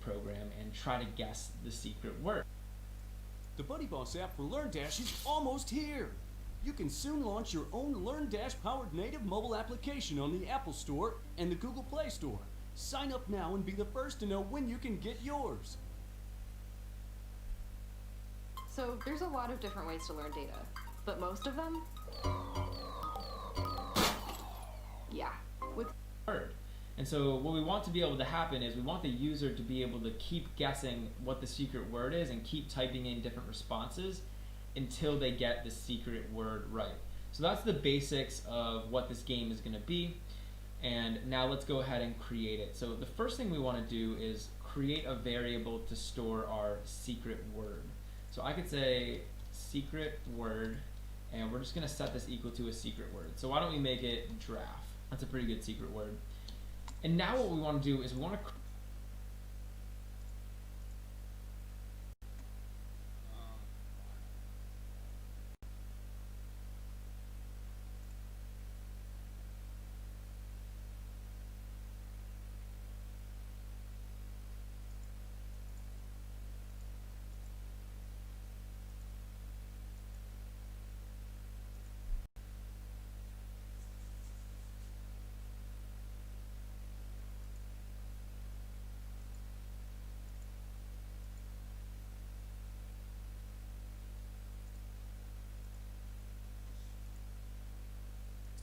program and try to guess the secret word. The Buddy Boss app for LearnDash is almost here. You can soon launch your own LearnDash powered native mobile application on the Apple Store and the Google Play Store. Sign up now and be the first to know when you can get yours. So there's a lot of different ways to learn data, but most of them, yeah, with word. And so what we want to be able to happen is we want the user to be able to keep guessing what the secret word is and keep typing in different responses until they get the secret word right. So that's the basics of what this game is going to be. And now let's go ahead and create it. So the first thing we want to do is create a variable to store our secret word. So I could say secret word, and we're just going to set this equal to a secret word. So why don't we make it giraffe? That's a pretty good secret word. And now what we want to do is we want to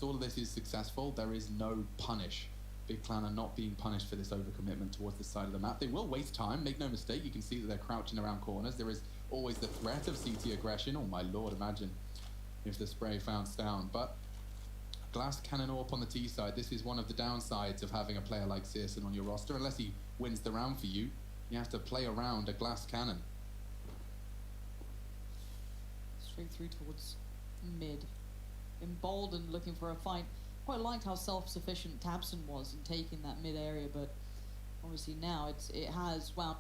all of this is successful, there is no punish. Big Clan are not being punished for this overcommitment towards this side of the map. They will waste time, make no mistake. You can see that they're crouching around corners. There is always the threat of CT aggression. Oh my lord, imagine if the spray founds down. But glass cannon AWP on the T side, this is one of the downsides of having a player like Searson on your roster. Unless he wins the round for you, you have to play around a glass cannon. Straight through towards mid. Emboldened, looking for a fight. Quite liked how self-sufficient Tabson was in taking that mid area, but obviously now it has wound.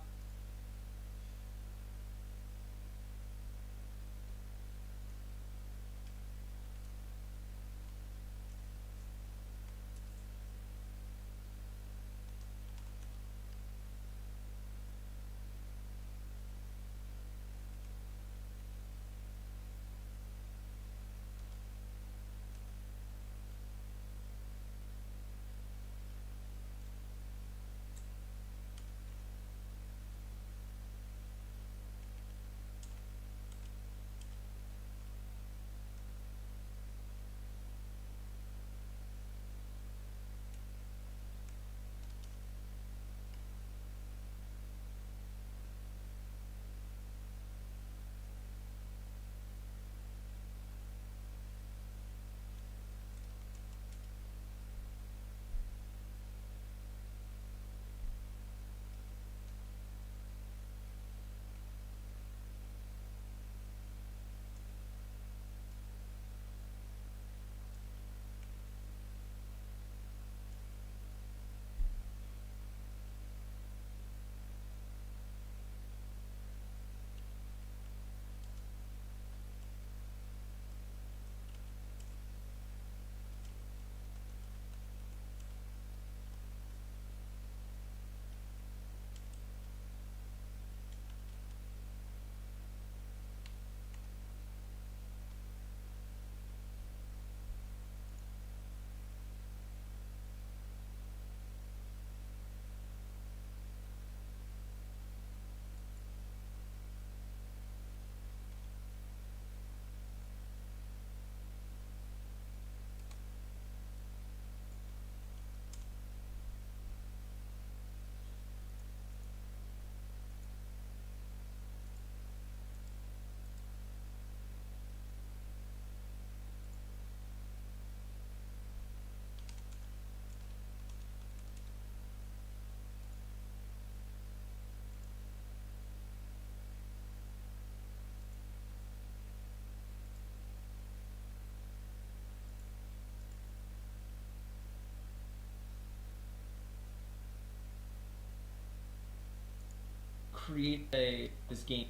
create this game,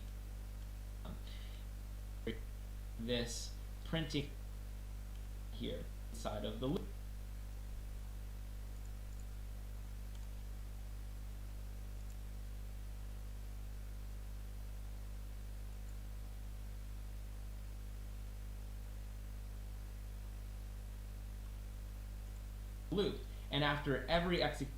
this printing here inside of the loop. loop. And after every execution,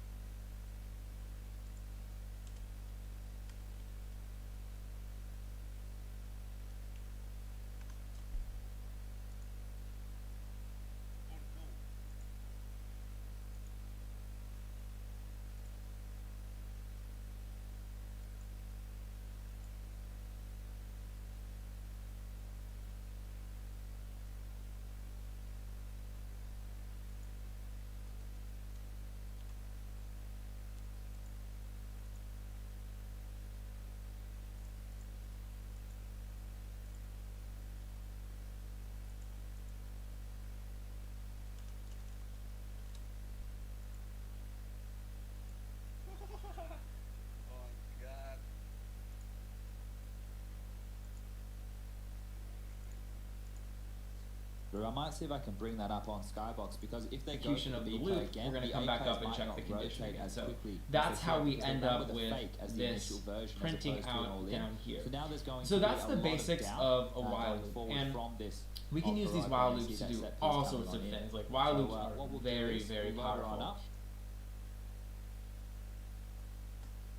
I might see if I can bring that up on Skybox, because if they go execution to of the the VK loop, again, we're going to the come back AKs up and might check not the condition rotate again. as So quickly as that's they how should, we because they end ran up the with fake as the this initial version, as printing opposed to an out all-in. down here. So now there's going So to that's be a the lot basics doubt, of a while going loop, forward and from this we can use these override while when loops to that do set piece all coming sorts of on in. things. Like while So, loops what are we'll do very, is very we'll load her on powerful. up,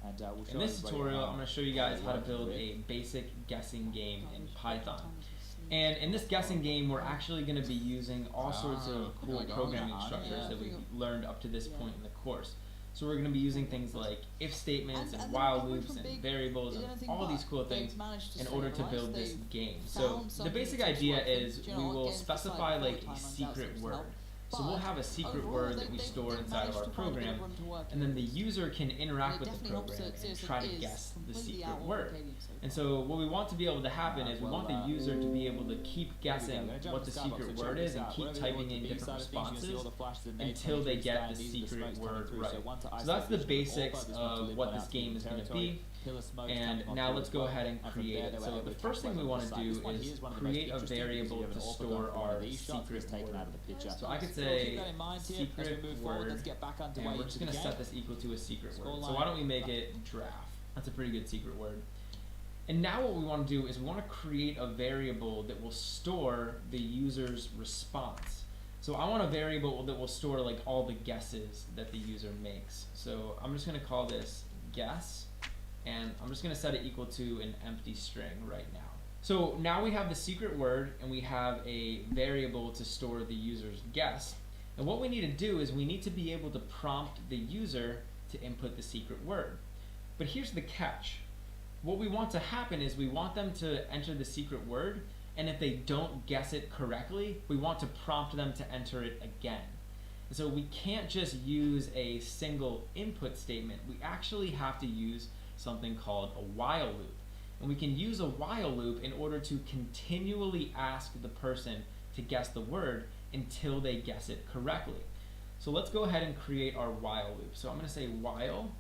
and we'll show In this everybody tutorial, how I'm going to show you guys how to it build works. a basic guessing game in Python. And in this guessing game, we're actually going to be using all sorts of cool like, oh, programming yeah, structures that we've learned up to this Yeah. point in the course. So we're going to be using things like if statements and then while coming loops from and big- variables and anything all but. these cool They've things managed to in say, order to right, build this they've game. So found the something basic that seems idea to work, is and, we you know, will against the specify side like before a time runs out, secret seems to word. help. So we'll But have a secret overall, word that we they store inside of managed our to find a bit program, of room to work and then the with. user can interact And with it the definitely helps program that and seriously try to is guess the completely secret out word. advocating so And far. so what we want to be able to happen is we well, want the user to be able to keep guessing We're gonna jump what the to Skybox, secret so word check is this and out. keep Wherever you typing want in the B different side of things, you're gonna see all responses the flashes and names until coming they through get sky, the and these are secret smokes coming word through. right. So once So I that's the said we should all basics vote this one to of live what one this out game in is going to territory. be. Pillar smokes And coming on now through let's as go well. ahead and And from create there, it. they were So able the to first thing we capitalize want on to the side. do This one is here is one of the most create a interesting because variable you have to an awful store gun for one our of these shots secret just taken out word. of the picture. So I could So keep say that in mind here as we secret move forward. word, Let's get back and underway we're into just the going to game. set this equal to a secret Score word. So line. why don't we make it giraffe? That's a pretty good secret word. And now what we want to do is we want to create a variable that will store the user's response. So I want a variable that will store like all the guesses that the user makes. So I'm just going to call this guess, and I'm just going to set it equal to an empty string right now. So now we have the secret word and we have a variable to store the user's guess. And what we need to do is we need to be able to prompt the user to input the secret word. But here's the catch. What we want to happen is we want them to enter the secret word, and if they don't guess it correctly, we want to prompt them to enter it again. And so we can't just use a single input statement. We actually have to use something called a while loop. And we can use a while loop in order to continually ask the person to guess the word until they guess it correctly. So let's go ahead and create our while loop. So I'm going to say while,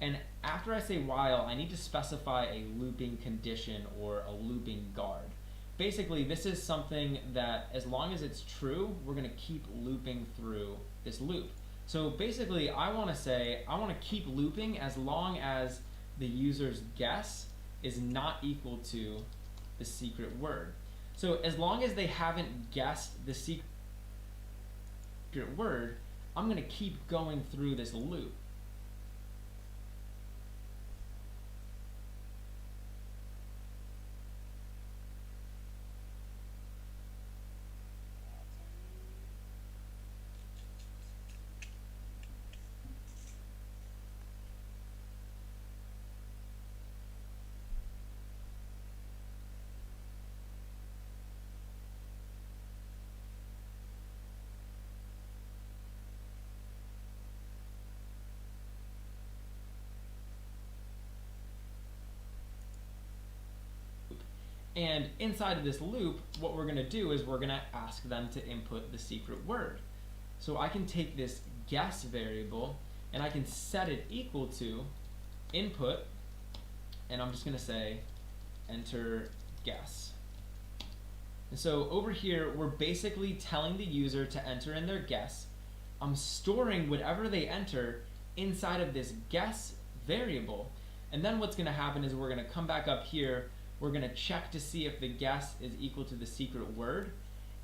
and after I say while, I need to specify a looping condition or a looping guard. Basically, this is something that as long as it's true, we're going to keep looping through this loop. So basically, I want to say, I want to keep looping as long as the user's guess is not equal to the secret word. So as long as they haven't guessed the secret word, I'm going to keep going through this loop. And inside of this loop, what we're going to do is we're going to ask them to input the secret word. So I can take this guess variable and I can set it equal to input, and I'm just going to say enter guess. And so over here, we're basically telling the user to enter in their guess. I'm storing whatever they enter inside of this guess variable. And then what's going to happen is we're going to come back up here. We're going to check to see if the guess is equal to the secret word.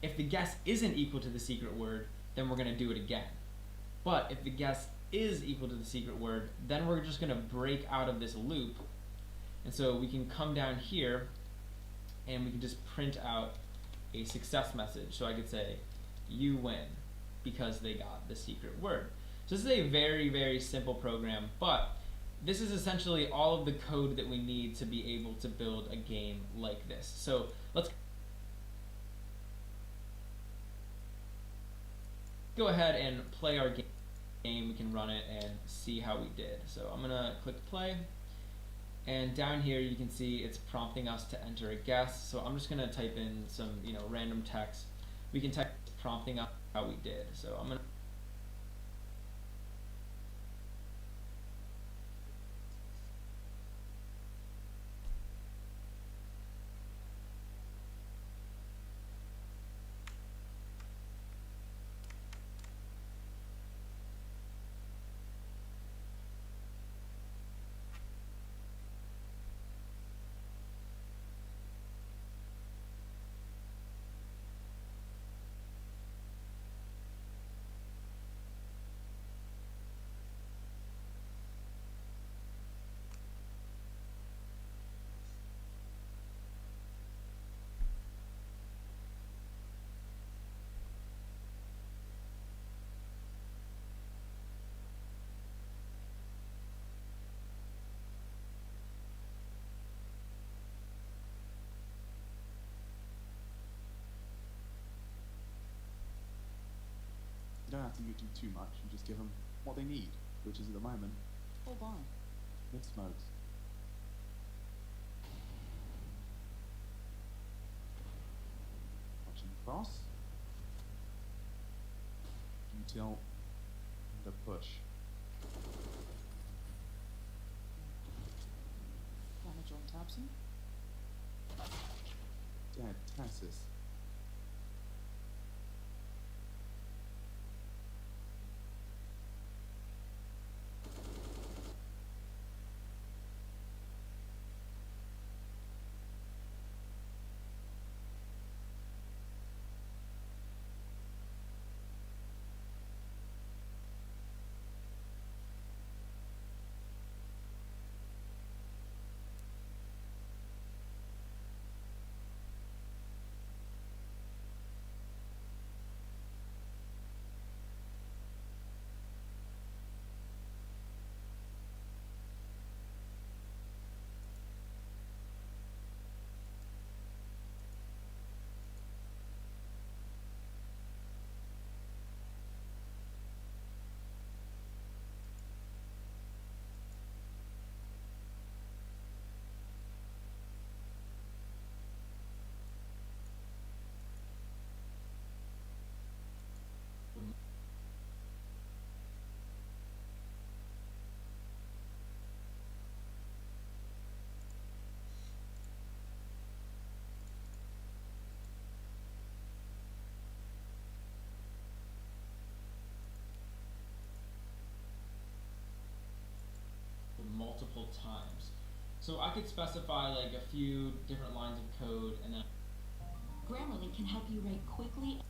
If the guess isn't equal to the secret word, then we're going to do it again. But if the guess is equal to the secret word, then we're just going to break out of this loop. And so we can come down here and we can just print out a success message. So I could say, you win, because they got the secret word. So this is a very, very simple program, but this is essentially all of the code that we need to be able to build a game like this. So let's go ahead and play our game. We can run it and see how we did. So I'm gonna click play, and down here you can see it's prompting us to enter a guess. So I'm just gonna type in some random text. We can type prompting us how we did. So I'm gonna You don't have to do too much. You just give them what they need, which is at the moment Hold on. mid smokes. Watching cross. Util and a push. Damage on Tabson. Dead Tassus. multiple times. So I could specify like a few different lines of code, and then Grammarly can help you write quickly.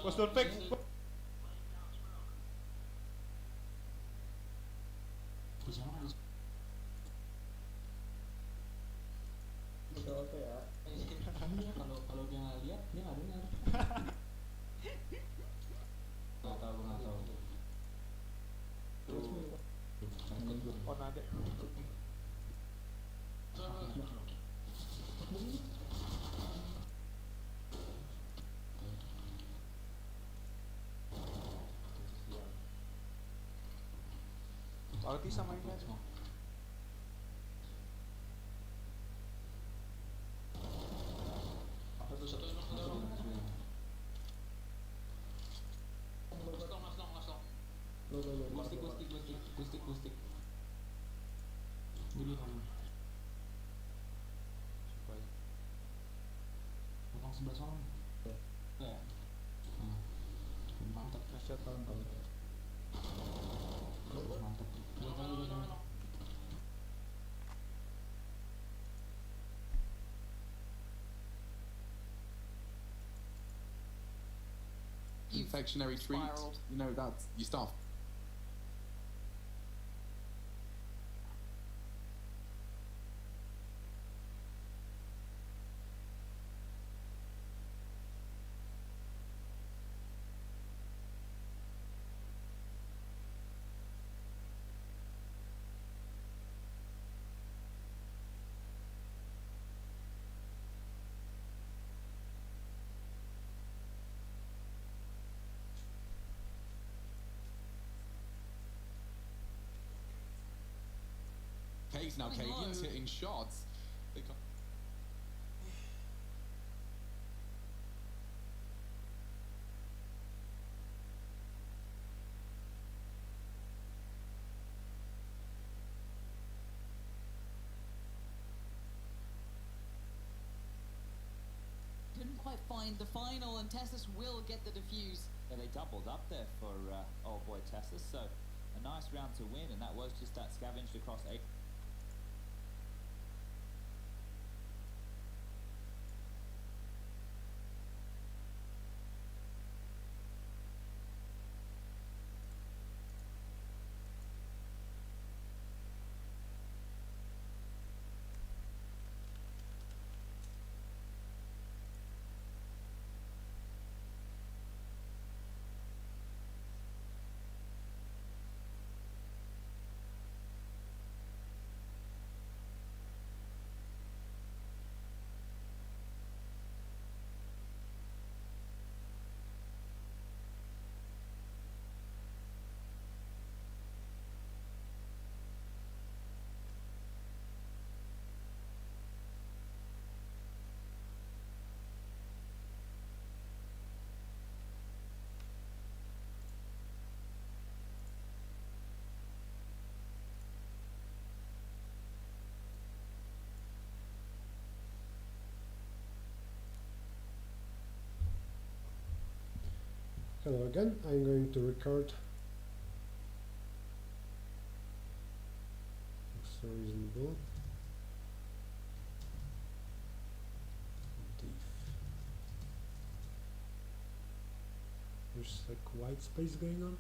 Was pick. Kalau dia nggak lihat dia nggak dengar. Nggak tahu. Oke sama ini aja. Gustik. Dulu kamu. Supaya Potong sebelah sana. Ya. Mantap. shot tahun tahun. Mantap. Dua kali. You've Confectionery treat. spiraled. You know, that's you start. Case now, Going Cadians low. hitting shots. They got- Couldn't quite find the final, and Tessus will get the defuse. Yeah, they doubled up there for old boy Tesla, so a nice round to win, and that was just that scavenged across 8. Hello again, I'm going to record. Looks so reasonable. Diff. There's like white space going on.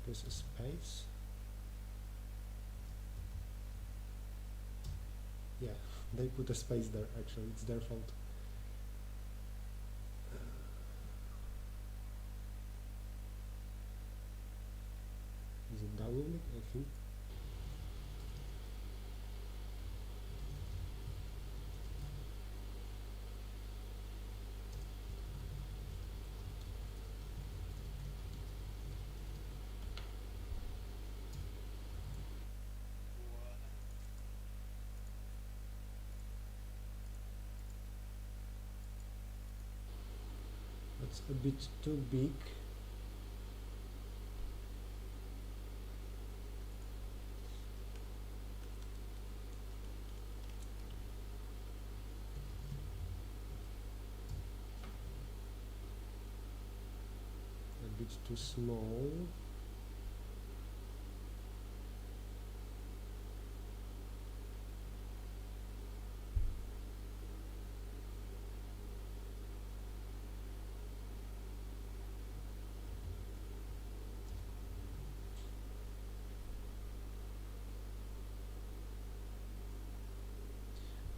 There's a space. Yeah, they put a space there, actually, it's their fault. Is it downloading? I think. That's a bit too big. A bit too small.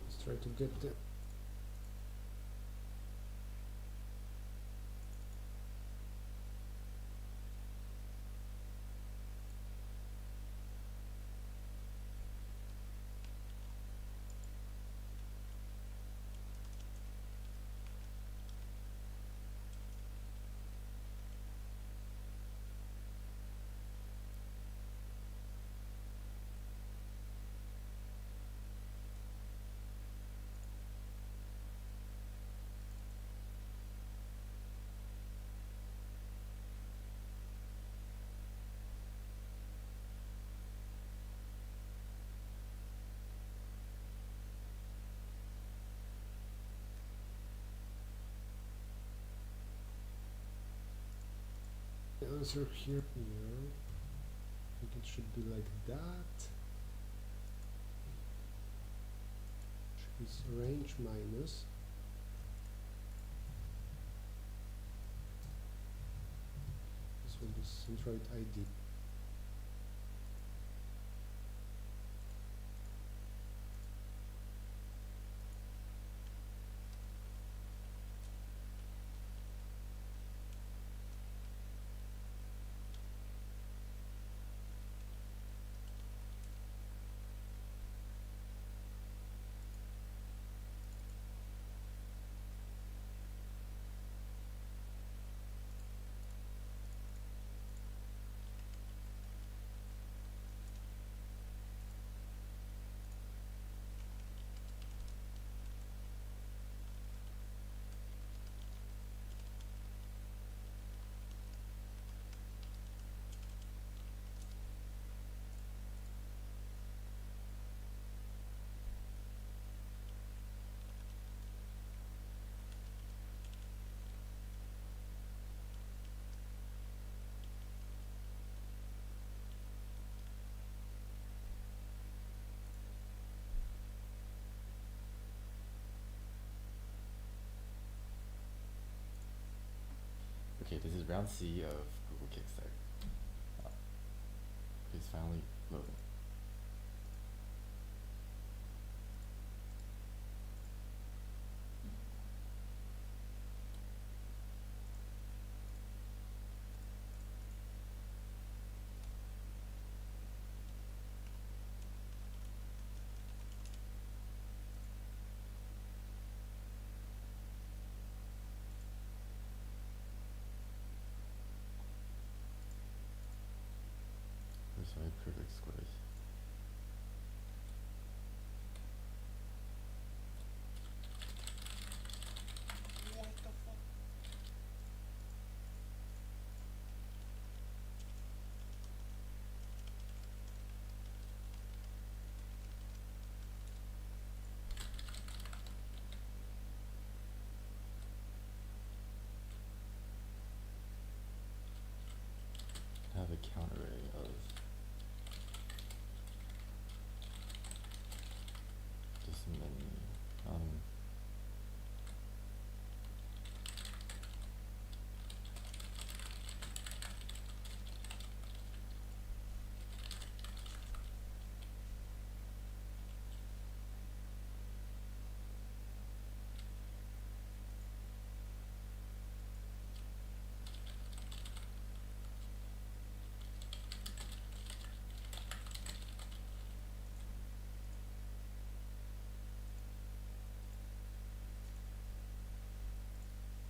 Let's try to get the answer here. I think it should be like that. Is range minus this one is Centroid ID. Okay, this is round C of Google Kickstarter. It's finally loading. Where's my perfect squares? Have a counter array of just many.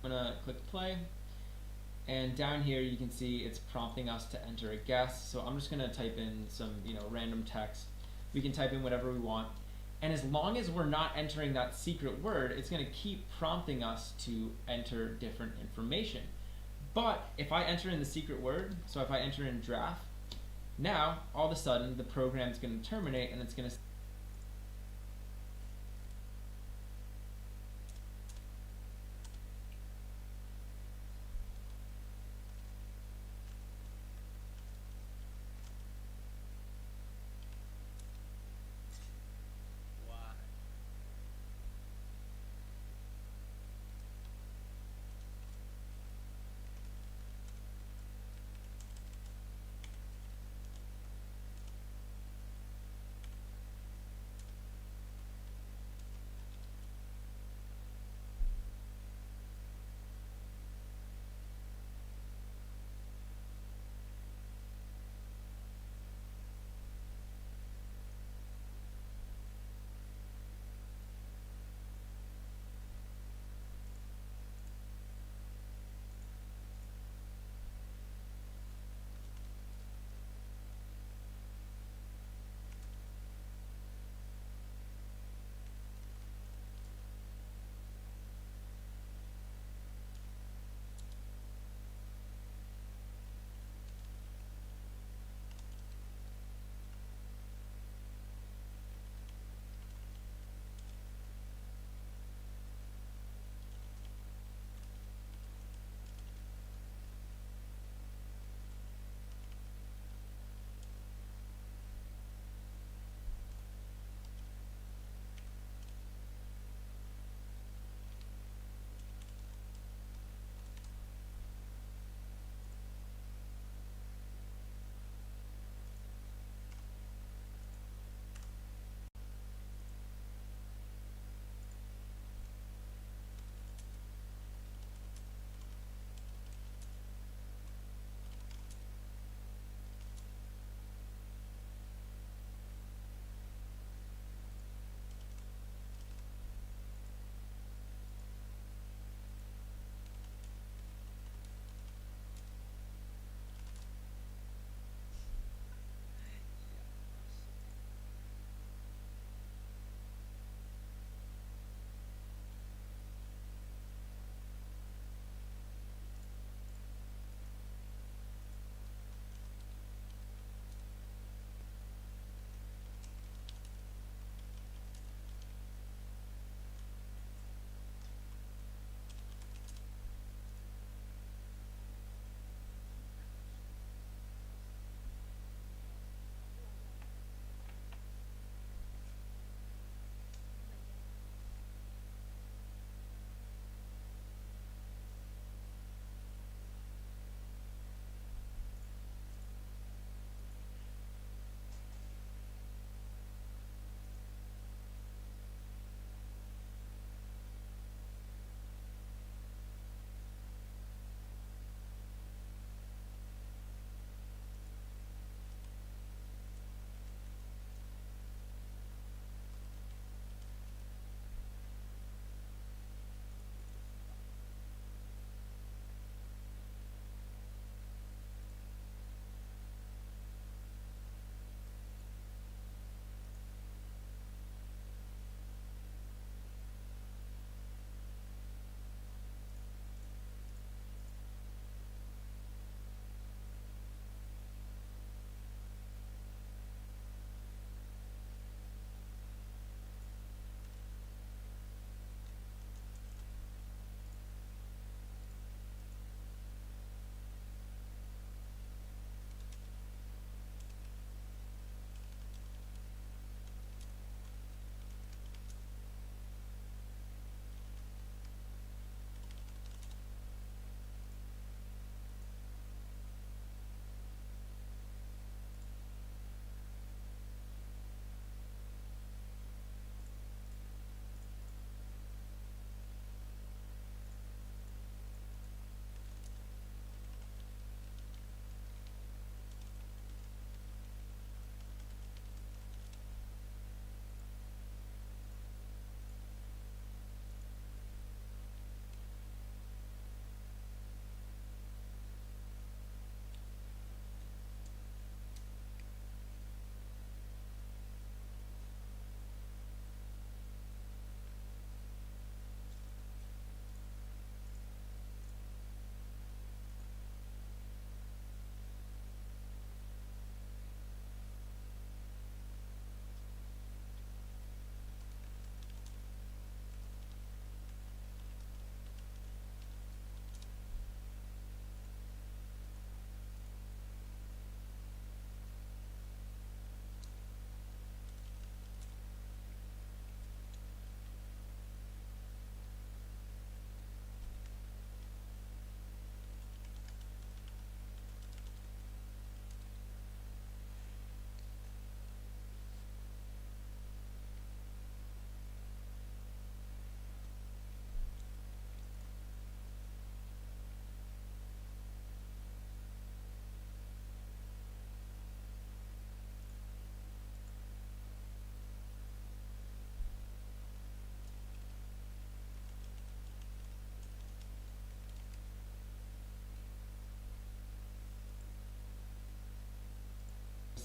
I'm gonna click play, and down here you can see it's prompting us to enter a guess. So I'm just gonna type in some random text. We can type in whatever we want, and as long as we're not entering that secret word, it's gonna keep prompting us to enter different information. But if I enter in the secret word, so if I enter in draft, now all of a sudden the program's gonna terminate and it's gonna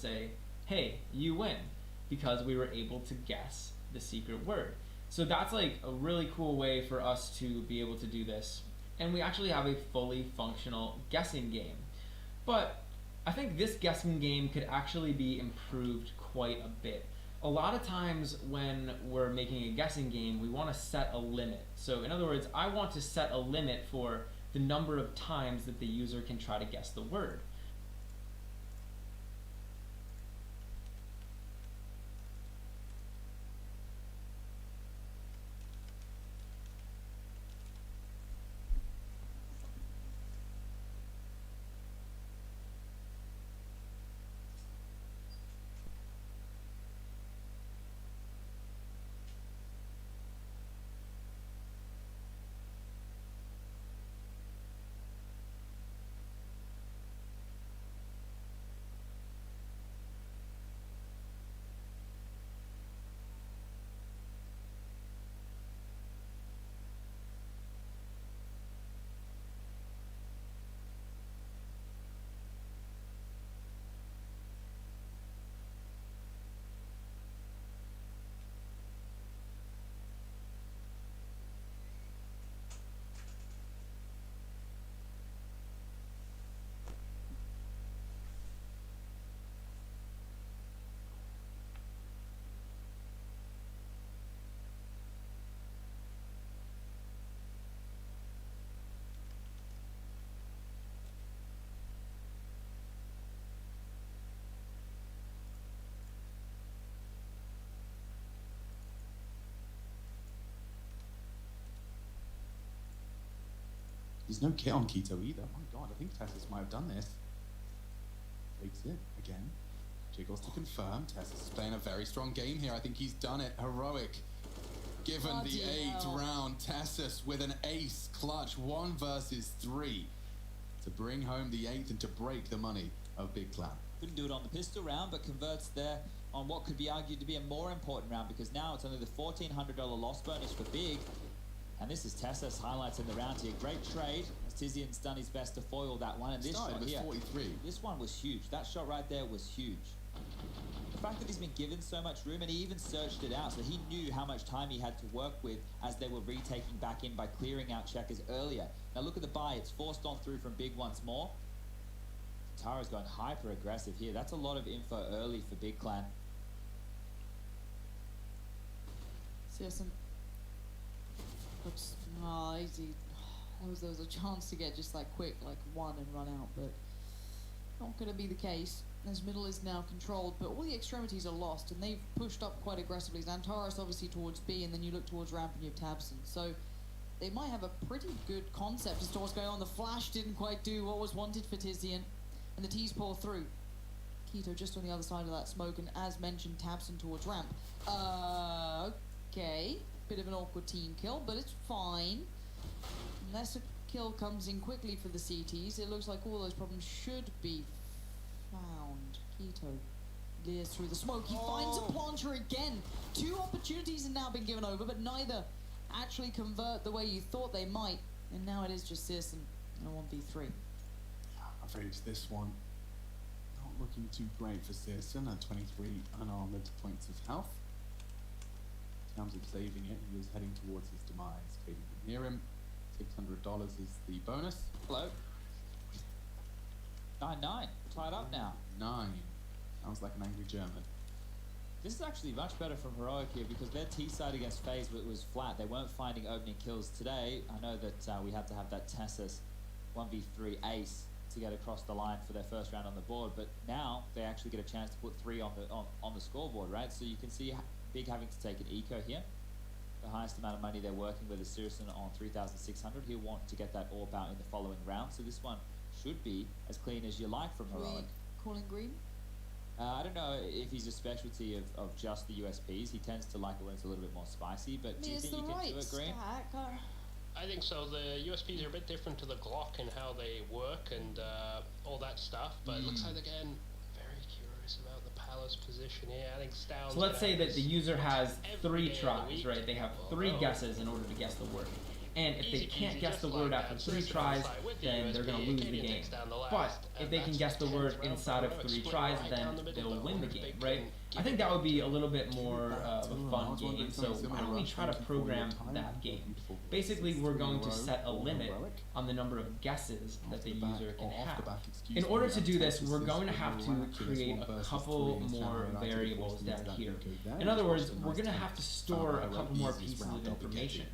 say, hey, you win, because we were able to guess the secret word. So that's like a really cool way for us to be able to do this. And we actually have a fully functional guessing game. But I think this guessing game could actually be improved quite a bit. A lot of times when we're making a guessing game, we want to set a limit. So in other words, I want to set a limit for the number of times that the user can try to guess the word. There's no kit on Keto either. My god, I think Tessus might have done this. Takes it again. Jiggles to confirm. Tessus is playing a very strong game here. I think he's done it. Heroic. Given the 8th round, Tessus with an ace clutch 1 versus 3 to bring home the 8th and to break the money of Big Clan. Couldn't do it on the pistol round, but converts there on what could be argued to be a more important round, because now it's only the $1,400 loss bonus for Big. And this is Tessus highlights in the round here. Great trade, as Tizian's done his best to foil that one. And this shot here, 43. This one was huge. That shot right there was huge. The fact that he's been given so much room, and he even searched it out, so he knew how much time he had to work with as they were retaking back in by clearing out checkers earlier. Now look at the buy. It's forced on through from Big once more. Tara's going hyper aggressive here. That's a lot of info early for Big Clan. Seriously. Looks easy. There was a chance to get just like quick, like 1 and run out, but not going to be the case, as middle is now controlled, but all the extremities are lost, and they've pushed up quite aggressively. Xantaris obviously towards B, and then you look towards ramp and you have Tabson, so they might have a pretty good concept as to what's going on. The flash didn't quite do what was wanted for Tizian, and the T's pour through. Keto just on the other side of that smoke, and as mentioned, Tabson towards ramp. Okay. Bit of an awkward team kill, but it's fine. Unless a kill comes in quickly for the CTs, it looks like all those problems should be found. Keto leers through the smoke. He finds a planter again. 2 opportunities have now been given over, but neither actually convert the way you thought they might. And now it is just Searson in a 1v3. I'm afraid it's this one. Not looking too great for Searson at 23 unarmored points of health. In terms of saving it, he was heading towards his demise. Katie can hear him. $600 is the bonus. Hello. 9-9. Tied up now. 9. Sounds like an angry German. This is actually much better from Heroic here, because their T-side against FaZe was flat. They weren't finding opening kills today. I know that we had to have that Tessus 1v3 ace to get across the line for their first round on the board, but now they actually get a chance to put 3 on the scoreboard, right? So you can see Big having to take an eco here. The highest amount of money they're working with is Searson on 3,600. He'll want to get that AWP out in the following round, so this one should be as clean as you like from Heroic. Calling green? I don't know if he's a specialty of just the USPs. He tends to like it when it's a little bit more spicy, but do you think you can do it, Green? I think so. The USPs are a bit different to the Glock and how they work and all that stuff, but it looks like they're getting very curious about the Palace position here. I think Stown's... So let's say that the user has 3 tries, right? They have 3 guesses in order to guess the word. And if they Easy can't peasy, guess just the like word that. after So 3 this is tries, like with the then they're going to USB, lose the Acadian game. takes down the But last, if and they can that's guess the 10th word round inside of for 3 Heroic, tries, split then right down the middle, they'll but win the if they game, can right? give I think it that would be a to little bit more of a fun Thank game, so why don't we try to program that game? Basically, we're going to set a limit on the number of guesses that the user can have. In order to do this, we're going to have to create a couple more variables down here. In other words, we're going to have to store a couple more pieces of information.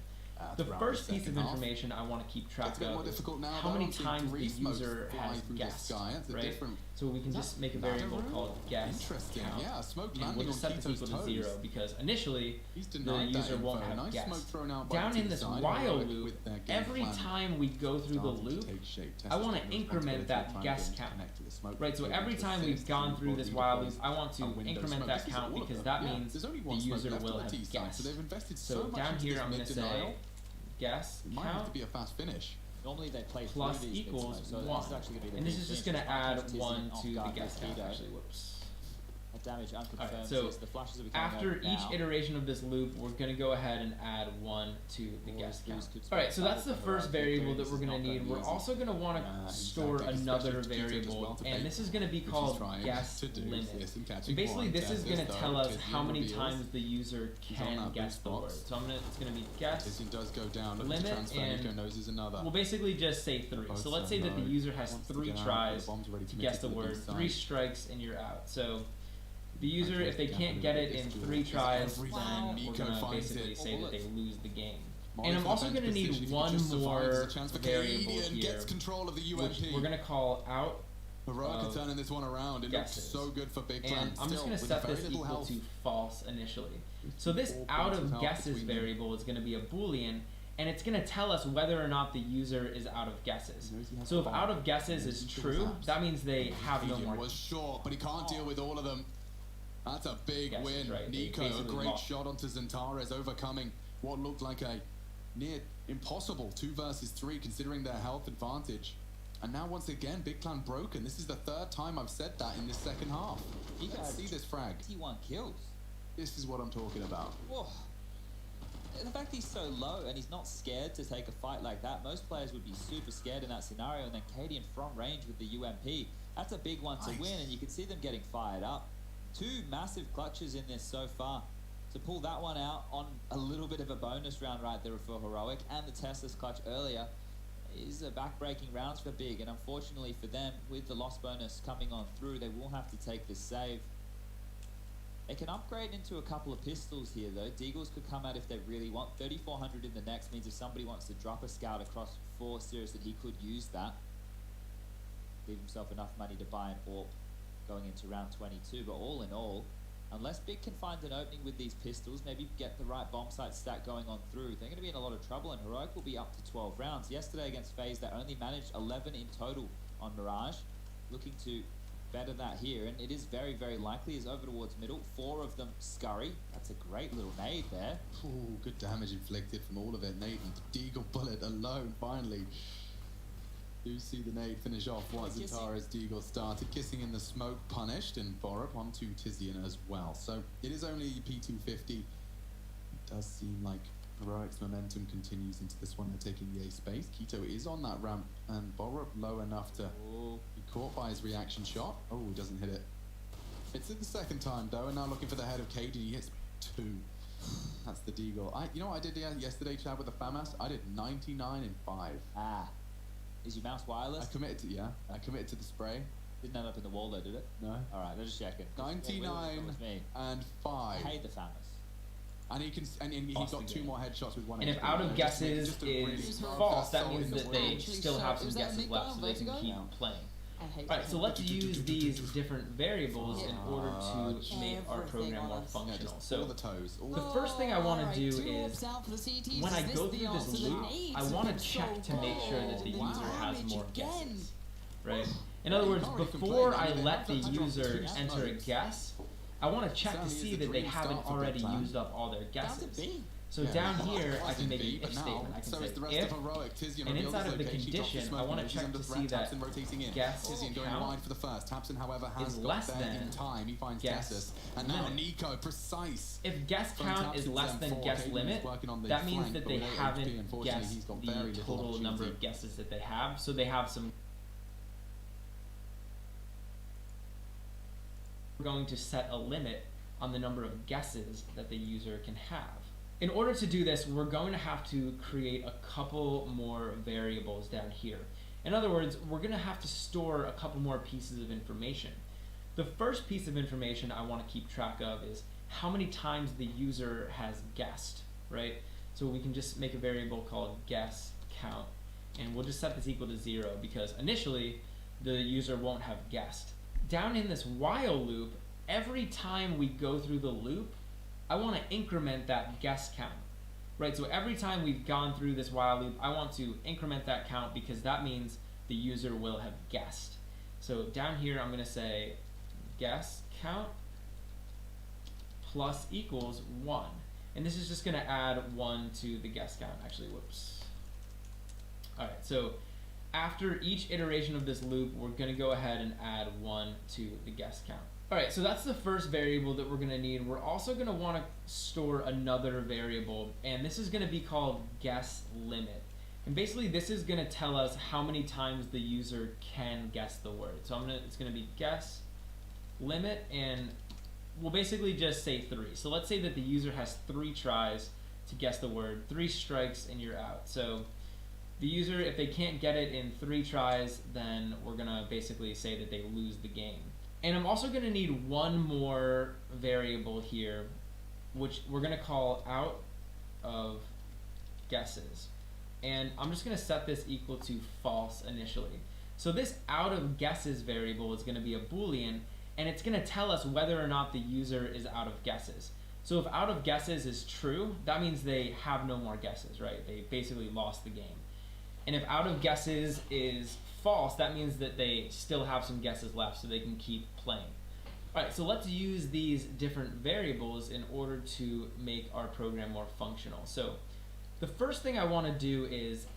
The first piece of information I want to keep track of is how many times the user has guessed, right? So we can just make a variable called guess count, and we'll just set this equal to 0 because initially the user won't have guessed. Down in this while loop, every time we go through the loop, I want to increment that guess count, right? So every time we've gone through this while loop, I want to increment that count because that means the user will have guessed. So down here I'm going to say guess count be a fast finish. Normally they play plus through these bits, equals though, so 1. this is actually going to be the And this big is just thing. going to So add Architect is 1 in to the off-guard guess with count. Keto. Actually, whoops. Damage unconfirmed. Alright, so the flashes are becoming after over each now. iteration of this loop, we're going to go ahead and add 1 to the guess count. could Alright, so that's the spike first up variable around that we're going to 50. need. We're also going to want to store another variable, and this is going to be called guess limit. So basically, this is going to tell us how many times the user can guess the word. So it's going to be guess limit, and we'll basically just say 3. So let's say that the user has 3 tries to guess the word, 3 strikes, and you're out. So the user, if they can't get it in 3 tries, then we're going to basically say that they lose the game. And I'm also going to need one more variable here, which we're going to call out Heroic turning this one around. It looks so good for Big Clan. And I'm just going to set this equal to false initially. So this out of guesses variable is going to be a boolean, and it's going to tell us whether or not the user is out of guesses. So if out of guesses is true, that means they have no more. Was short, but he can't deal with all of them. That's a big win. Right. Nico, a great shot onto Zentares, overcoming what looked like a near impossible 2 versus 3, considering their health advantage. And now once again, Big Clan broken. This is the 3rd time I've said that in this second half. You can see this frag. 21 kills. This is what I'm talking about. Whoa. The fact he's so low and he's not scared to take a fight like that, most players would be super scared in that scenario, and then Cadian from range with the UMP. That's a big one to win, and you can see them getting fired up. 2 massive clutches in this so far. To pull that one out on a little bit of a bonus round right there for Heroic, and the Tesla's clutch earlier is a back-breaking rounds for Big, and unfortunately for them, with the loss bonus coming on through, they will have to take this save. They can upgrade into a couple of pistols here though. Deagles could come out if they really want. 3,400 in the next means if somebody wants to drop a scout across 4 series that he could use that. Leave himself enough money to buy an AWP going into round 22, but all in all, unless Big can find an opening with these pistols, maybe get the right bomb site stack going on through, they're going to be in a lot of trouble, and Heroic will be up to 12 rounds. Yesterday against FaZe, they only managed 11 in total on Mirage, looking to better that here, and it is very, very likely as over towards middle. 4 of them scurry. That's a great little nade there. Ooh, good damage inflicted from all of it. Nade and Deagle bullet alone, finally. You see the nade finish off once Zentares Deagle started. Kissing in the smoke, punished, and Borup onto Tizian as well. So it is only P250. It does seem like Heroic's momentum continues into this one. They're taking the A space. Keto is on that ramp, and Borup low enough to be caught by his reaction shot. Oh, he doesn't hit it. It's it the second time though, and now looking for the head of Cade, and he hits 2. That's the Deagle. You know what I did yesterday, Chad, with the FAMAS? I did 99 in 5. Ah. Is your mouse wireless? I committed to the spray. Didn't end up in the wall though, did it? No. Alright, they're just checking. 99 and 5. I hate the FAMAS. And he got 2 more headshots with 1 And if out of guesses is false, that means that they still have some guesses left, so they can keep playing. Alright, so let's use these different variables in order to make our program more functional. So the first thing I want to do is, when I go through this loop, I want to check to make sure that the user has more guesses, right? In other words, before I let the user enter a guess, I want to check to see that they haven't already used up all their guesses. So Yeah, down well, here, it I was can in make B, an but if now, statement. I can so say is the rest if, of heroic. Tizian and reveals inside his of the location, condition, drops the I smoke want to nose, he's check under to threat, see that Tapsin rotating in. guess Tizian going count wide for the first. Tapsin, however, has is got less there in than time. He finds guess Tessus. And now limit. Nico, precise. If guess From count is Tapsin's less than M4, guess Caden's limit, working on the that means flank, that but they with 8 HP, haven't unfortunately, he's guessed got the very little total number opportunity. of guesses that they have. So they have some. We're going to set a limit on the number of guesses that the user can have. In order to do this, we're going to have to create a couple more variables down here. In other words, we're going to have to store a couple more pieces of information. The first piece of information I want to keep track of is how many times the user has guessed, right? So we can just make a variable called guess count, and we'll just set this equal to 0 because initially the user won't have guessed. Down in this while loop, every time we go through the loop, I want to increment that guess count, right? So every time we've gone through this while loop, I want to increment that count because that means the user will have guessed. So down here, I'm going to say guess count plus equals 1. And this is just going to add 1 to the guess count. Actually, whoops. All right, so after each iteration of this loop, we're going to go ahead and add 1 to the guess count. All right, so that's the first variable that we're going to need. We're also going to want to store another variable, and this is going to be called guess limit. And basically, this is going to tell us how many times the user can guess the word. So it's going to be guess limit, and we'll basically just say 3. So let's say that the user has 3 tries to guess the word, 3 strikes, and you're out. So the user, if they can't get it in 3 tries, then we're going to basically say that they lose the game. And I'm also going to need one more variable here, which we're going to call out of guesses. And I'm just going to set this equal to false initially. So this out of guesses variable is going to be a Boolean, and it's going to tell us whether or not the user is out of guesses. So if out of guesses is true, that means they have no more guesses, right? They basically lost the game. And if out of guesses is false, that means that they still have some guesses left, so they can keep playing. All right, so let's use these different variables in order to make our program more functional. So the first thing I want to do is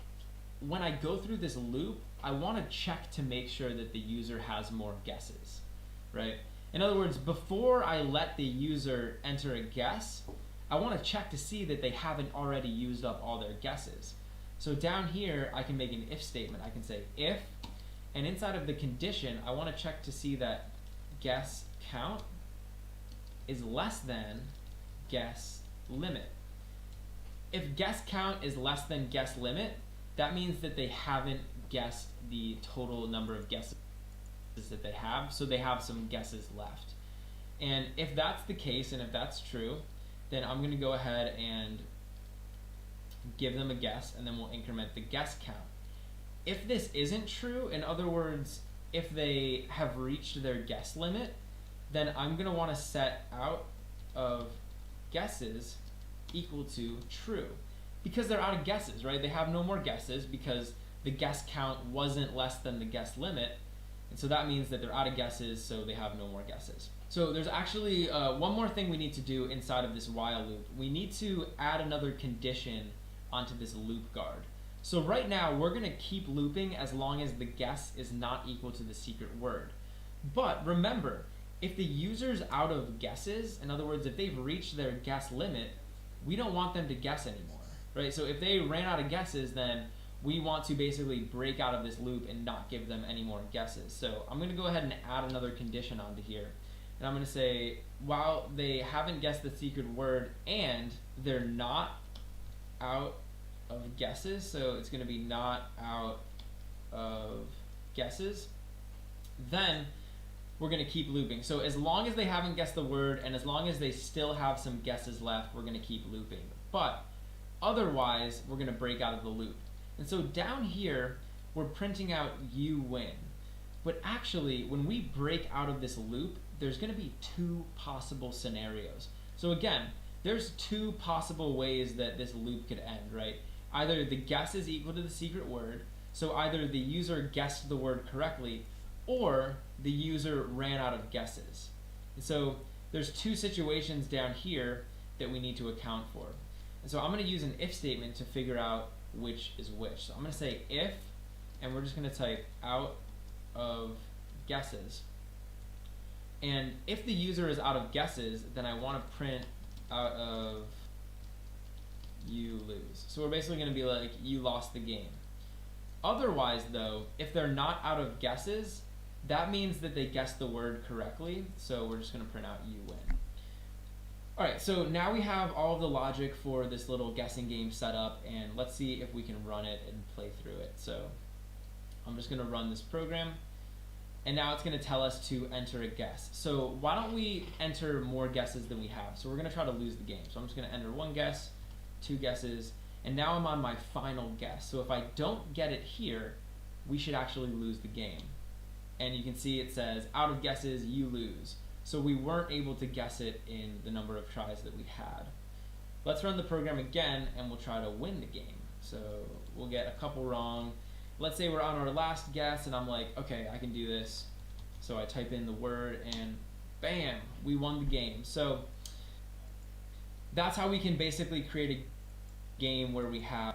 when I go through this loop, I want to check to make sure that the user has more guesses, right? In other words, before I let the user enter a guess, I want to check to see that they haven't already used up all their guesses. So down here, I can make an if statement. I can say if, and inside of the condition, I want to check to see that guess count is less than guess limit. If guess count is less than guess limit, that means that they haven't guessed the total number of guesses that they have, so they have some guesses left. And if that's the case, and if that's true, then I'm going to go ahead and give them a guess, and then we'll increment the guess count. If this isn't true, in other words, if they have reached their guess limit, then I'm going to want to set out of guesses equal to true, because they're out of guesses, right? They have no more guesses because the guess count wasn't less than the guess limit, and so that means that they're out of guesses, so they have no more guesses. So there's actually one more thing we need to do inside of this while loop. We need to add another condition onto this loop guard. So right now we're going to keep looping as long as the guess is not equal to the secret word. But remember, if the user's out of guesses, in other words, if they've reached their guess limit, we don't want them to guess anymore, right? So if they ran out of guesses, then we want to basically break out of this loop and not give them any more guesses. So I'm going to go ahead and add another condition onto here. And I'm going to say, while they haven't guessed the secret word and they're not out of guesses, so it's going to be not out of guesses, then we're going to keep looping. So as long as they haven't guessed the word and as long as they still have some guesses left, we're going to keep looping. But otherwise, we're going to break out of the loop. And so down here, we're printing out you win. But actually, when we break out of this loop, there's going to be 2 possible scenarios. So again, there's 2 possible ways that this loop could end, right? Either the guess is equal to the secret word, so either the user guessed the word correctly, or the user ran out of guesses. And so there's 2 situations down here that we need to account for. And so I'm going to use an if statement to figure out which is which. So I'm going to say if, and we're just going to type out of guesses. And if the user is out of guesses, then I want to print out of you lose. So we're basically going to be like, you lost the game. Otherwise, though, if they're not out of guesses, that means that they guessed the word correctly. So we're just going to print out you win. All right, so now we have all of the logic for this little guessing game set up, and let's see if we can run it and play through it. So I'm just going to run this program, and now it's going to tell us to enter a guess. So why don't we enter more guesses than we have? So we're going to try to lose the game. So I'm just going to enter 1 guess, 2 guesses, and now I'm on my final guess. So if I don't get it here, we should actually lose the game. And you can see it says, out of guesses, you lose. So we weren't able to guess it in the number of tries that we had. Let's run the program again, and we'll try to win the game. So we'll get a couple wrong. Let's say we're on our last guess, and I'm like, okay, I can do this. So I type in the word, and bam, we won the game. So that's how we can basically create a game where we have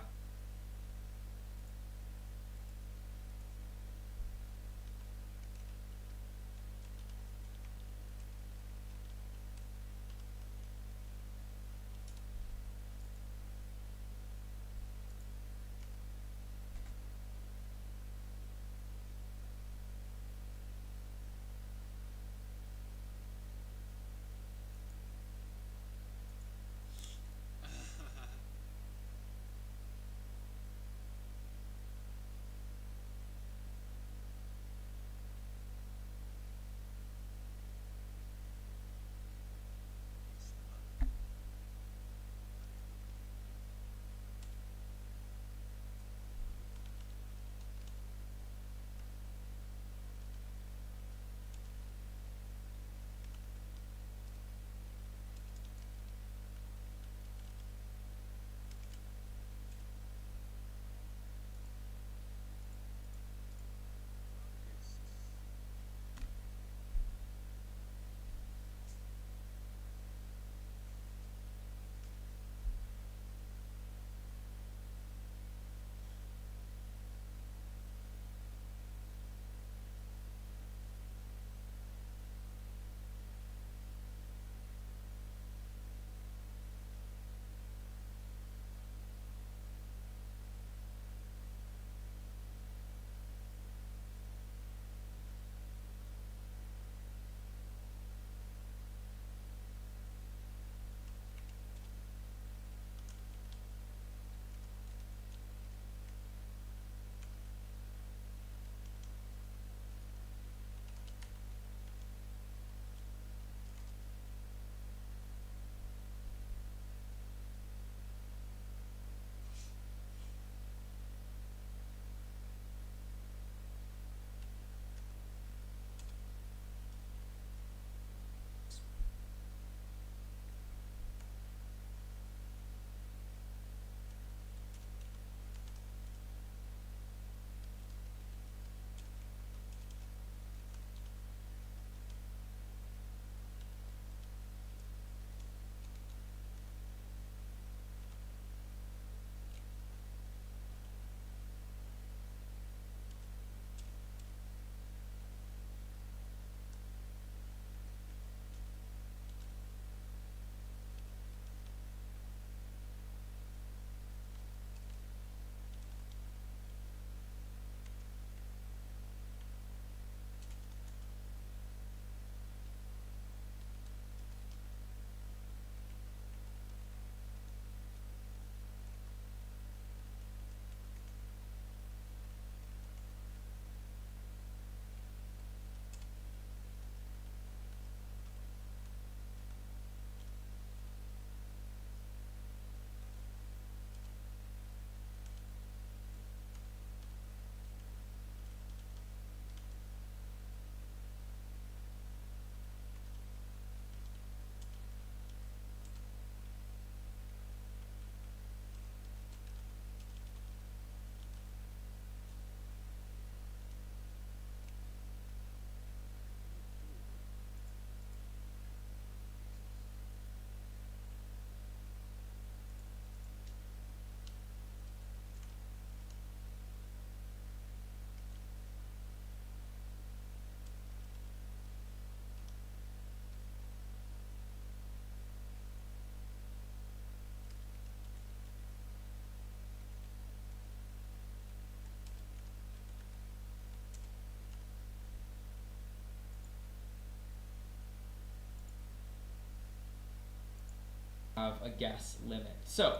have a guess limit. So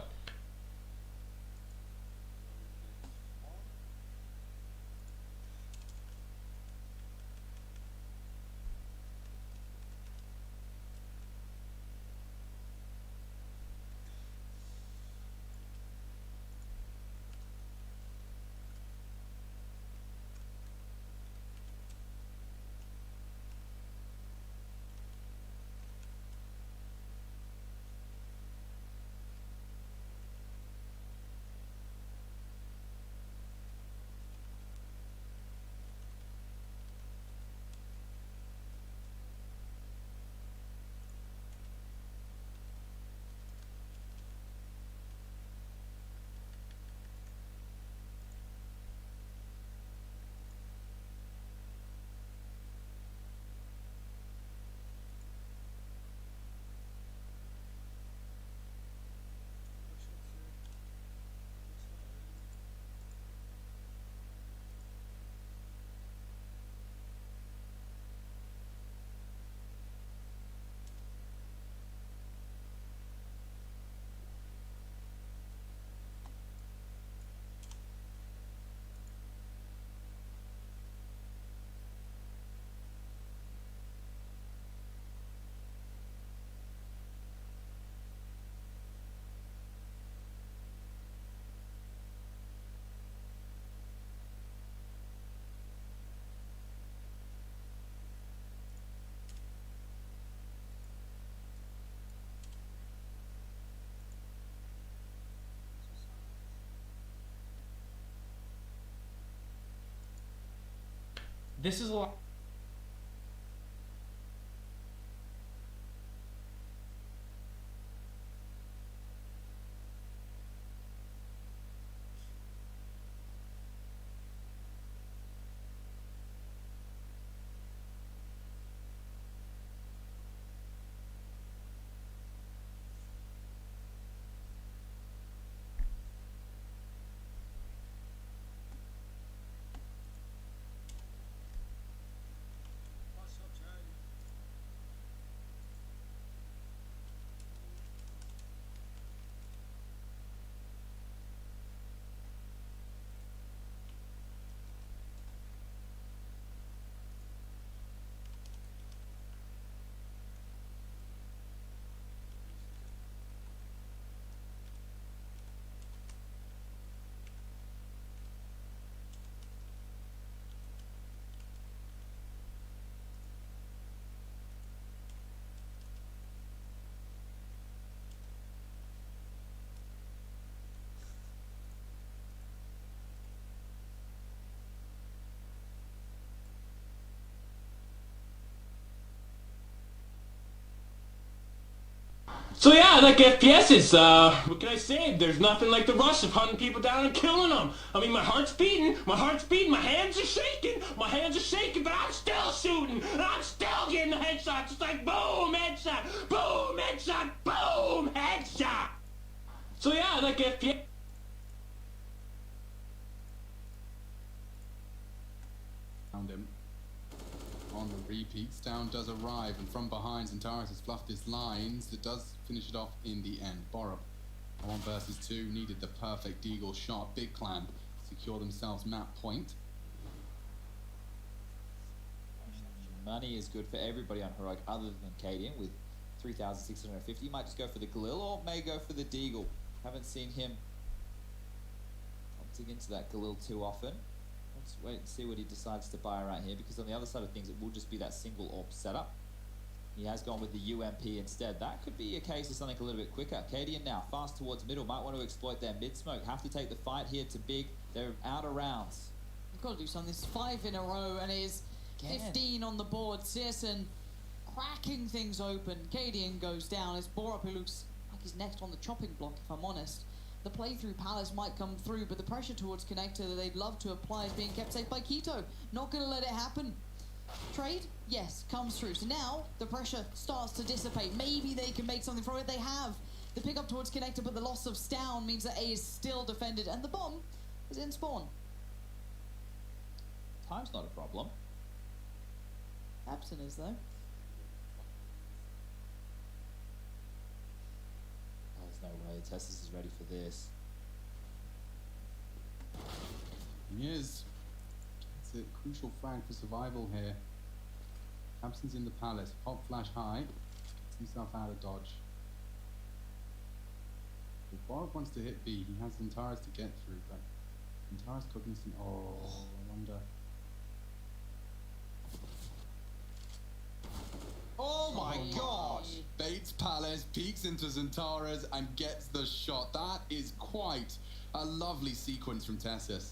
this is a lot. So yeah, I like FPSs. What can I say? There's nothing like the rush of hunting people down and killing them. I mean, my heart's beating, my hands are shaking, but I'm still shooting, and I'm still getting the headshots. It's like boom, headshot, boom, headshot, boom, headshot. So yeah, I like FPS. Found him. On the repeats, down does arrive, and from behind, Zentaris has fluffed his lines. That does finish it off in the end. Borup, 1 versus 2, needed the perfect deagle shot. Big Clan secure themselves map point. Money is good for everybody on Heroic other than Cadian with 3,650. You might just go for the Galil or may go for the Deagle. Haven't seen him opting into that Galil too often. Let's wait and see what he decides to buy right here, because on the other side of things, it will just be that single AWP setup. He has gone with the UMP instead. That could be a case of something a little bit quicker. Cadian now fast towards middle. Might want to exploit their mid smoke. Have to take the fight here to big. They're out of rounds. You've got to do something. This is 5 in a row, and it is 15 on the board. Searson cracking things open. Cadian goes down. It's Borup who looks like he's next on the chopping block, if I'm honest. The playthrough Palace might come through, but the pressure towards Connector that they'd love to apply is being kept safe by Keto. Not going to let it happen. Trade? Yes, comes through. So now the pressure starts to dissipate. Maybe they can make something from it. They have. The pickup towards Connector, but the loss of Stown means that A is still defended, and the bomb is in spawn. Time's not a problem. Absent is, though. Tessus is ready for this. He is. It's a crucial frag for survival here. Absence in the palace. Pop flash high. Gets himself out of dodge. If Borg wants to hit B, he has Zentaris to get through, but Zentaris cognizant. Oh, I wonder. Oh my gosh! Bates Palace peeks into Zentaris and gets the shot. That is quite a lovely sequence from Tessus.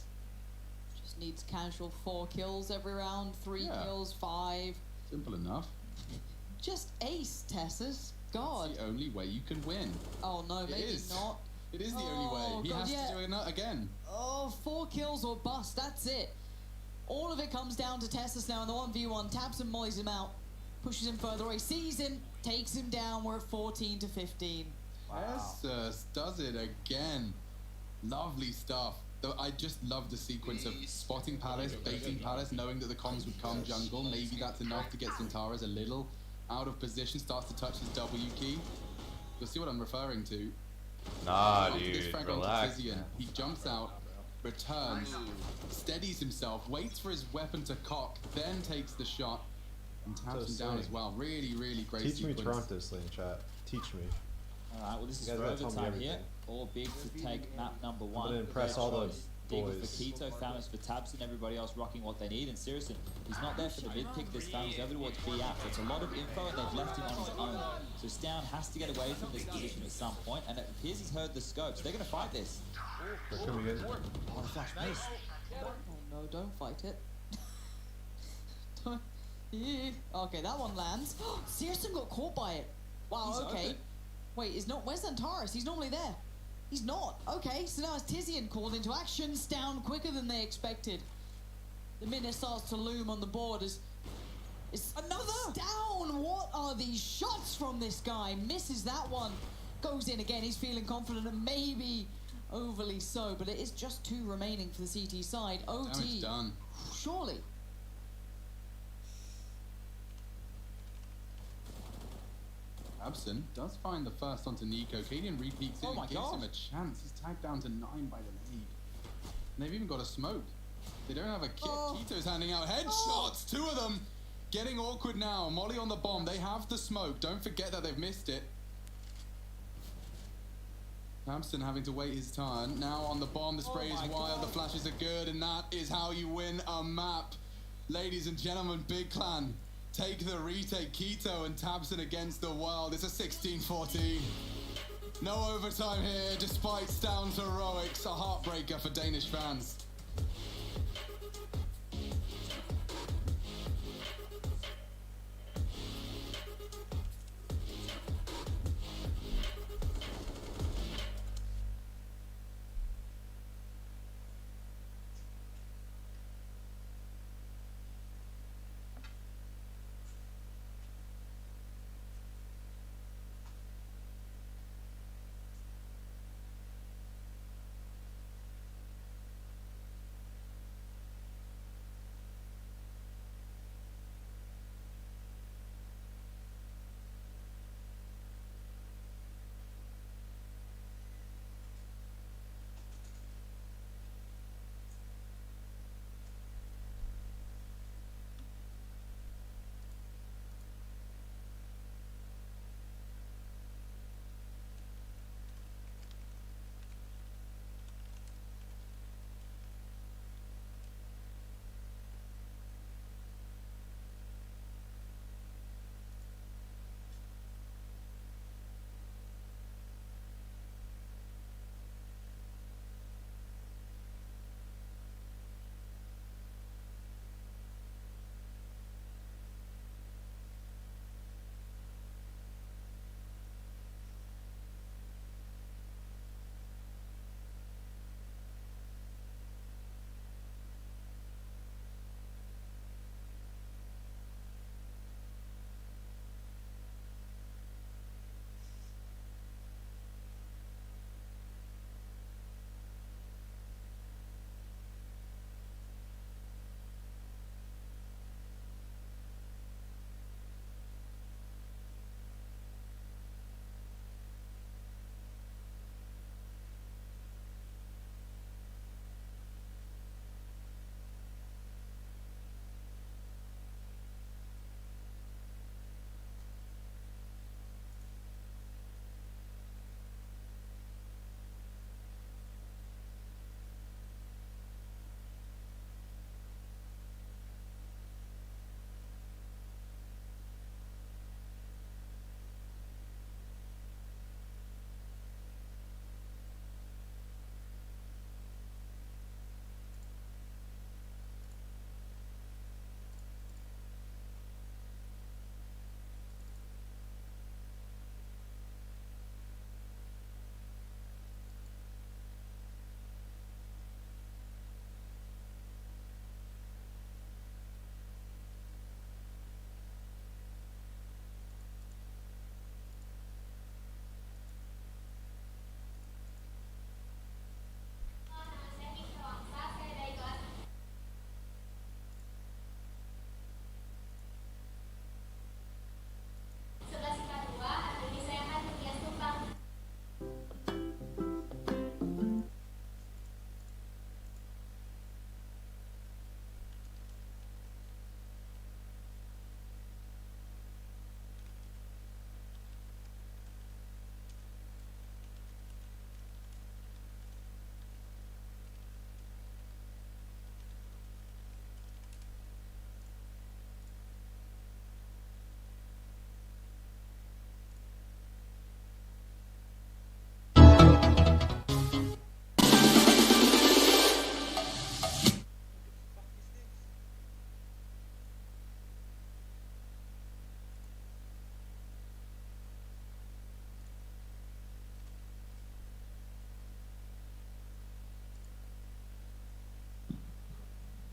Just needs casual 4 kills every round, 3 Yeah. kills, 5. Simple enough. Just ace, Tessus. God. It's the only way you can win. Oh no, It maybe is. not. It is the Oh, only way. He God, has yeah. to do it again. Oh, 4 kills or bust, that's it. All of it comes down to Tessus now in the 1v1. Taps and mollies him out. Pushes him further away. Sees him. Takes him down. We're at 14 to 15. Tessus does it again. Lovely stuff. Though I just love the sequence of spotting Palace, baiting Palace, knowing that the comms would come jungle. Maybe that's enough to get Zentaris a little out of position. Starts to touch his W key. You'll see what I'm referring to. Nah, Onto this dude, frag onto relax. Tizian. He jumps out, returns, steadies himself, waits for his weapon to cock, then takes the shot, and taps him down as well. Really, really great Teach sequence. me Toronto Sling, chat. Teach me. Alright, well this is You guys for gotta tell me overtime here. everything. All big to take map number 1. gonna impress Their all the choice. Deagle for boys. Keto, Famous for Tabs, and everybody else rocking what they need. And seriously, he's not there for the mid pick. This Famous over towards B app. It's a lot of info, and they've left him on his own. So Stown has to get away from this position at some point, and it appears he's heard the scopes. They're going to fight this. They're coming in. Oh, the flash miss. Oh no, don't fight it. Don't. Okay, that one lands. Searson got caught by it. Wow, He's okay. open. Wait, where's Zentaris? He's normally there. He's not. Okay, so now it's Tizian called into action. Down quicker than they expected. The minute starts to loom on the board as it's another down. What are these shots from this guy? Misses that one. Goes in again. He's feeling confident and maybe overly so, but it is just 2 remaining for the CT side. OT. Damage done. Surely. Absent does find the first onto Nico. Cadian repeats it Oh and my gives God. him a chance. He's tagged down to 9 by the lead. And they've even got a smoke. They don't have a kit. Oh. Kito's handing out headshots. 2 of them. Getting awkward now. Molly on the bomb. They have the smoke. Don't forget that they've missed it. Hampson having to wait his turn. Now on the bomb, the spray is my wild, God. the flashes are good, and that is how you win a map. Ladies and gentlemen, Big Clan, take the retake. Keto and Tabson against the world. It's a 16-14. No overtime here, despite Stown's heroics. A heartbreaker for Danish fans.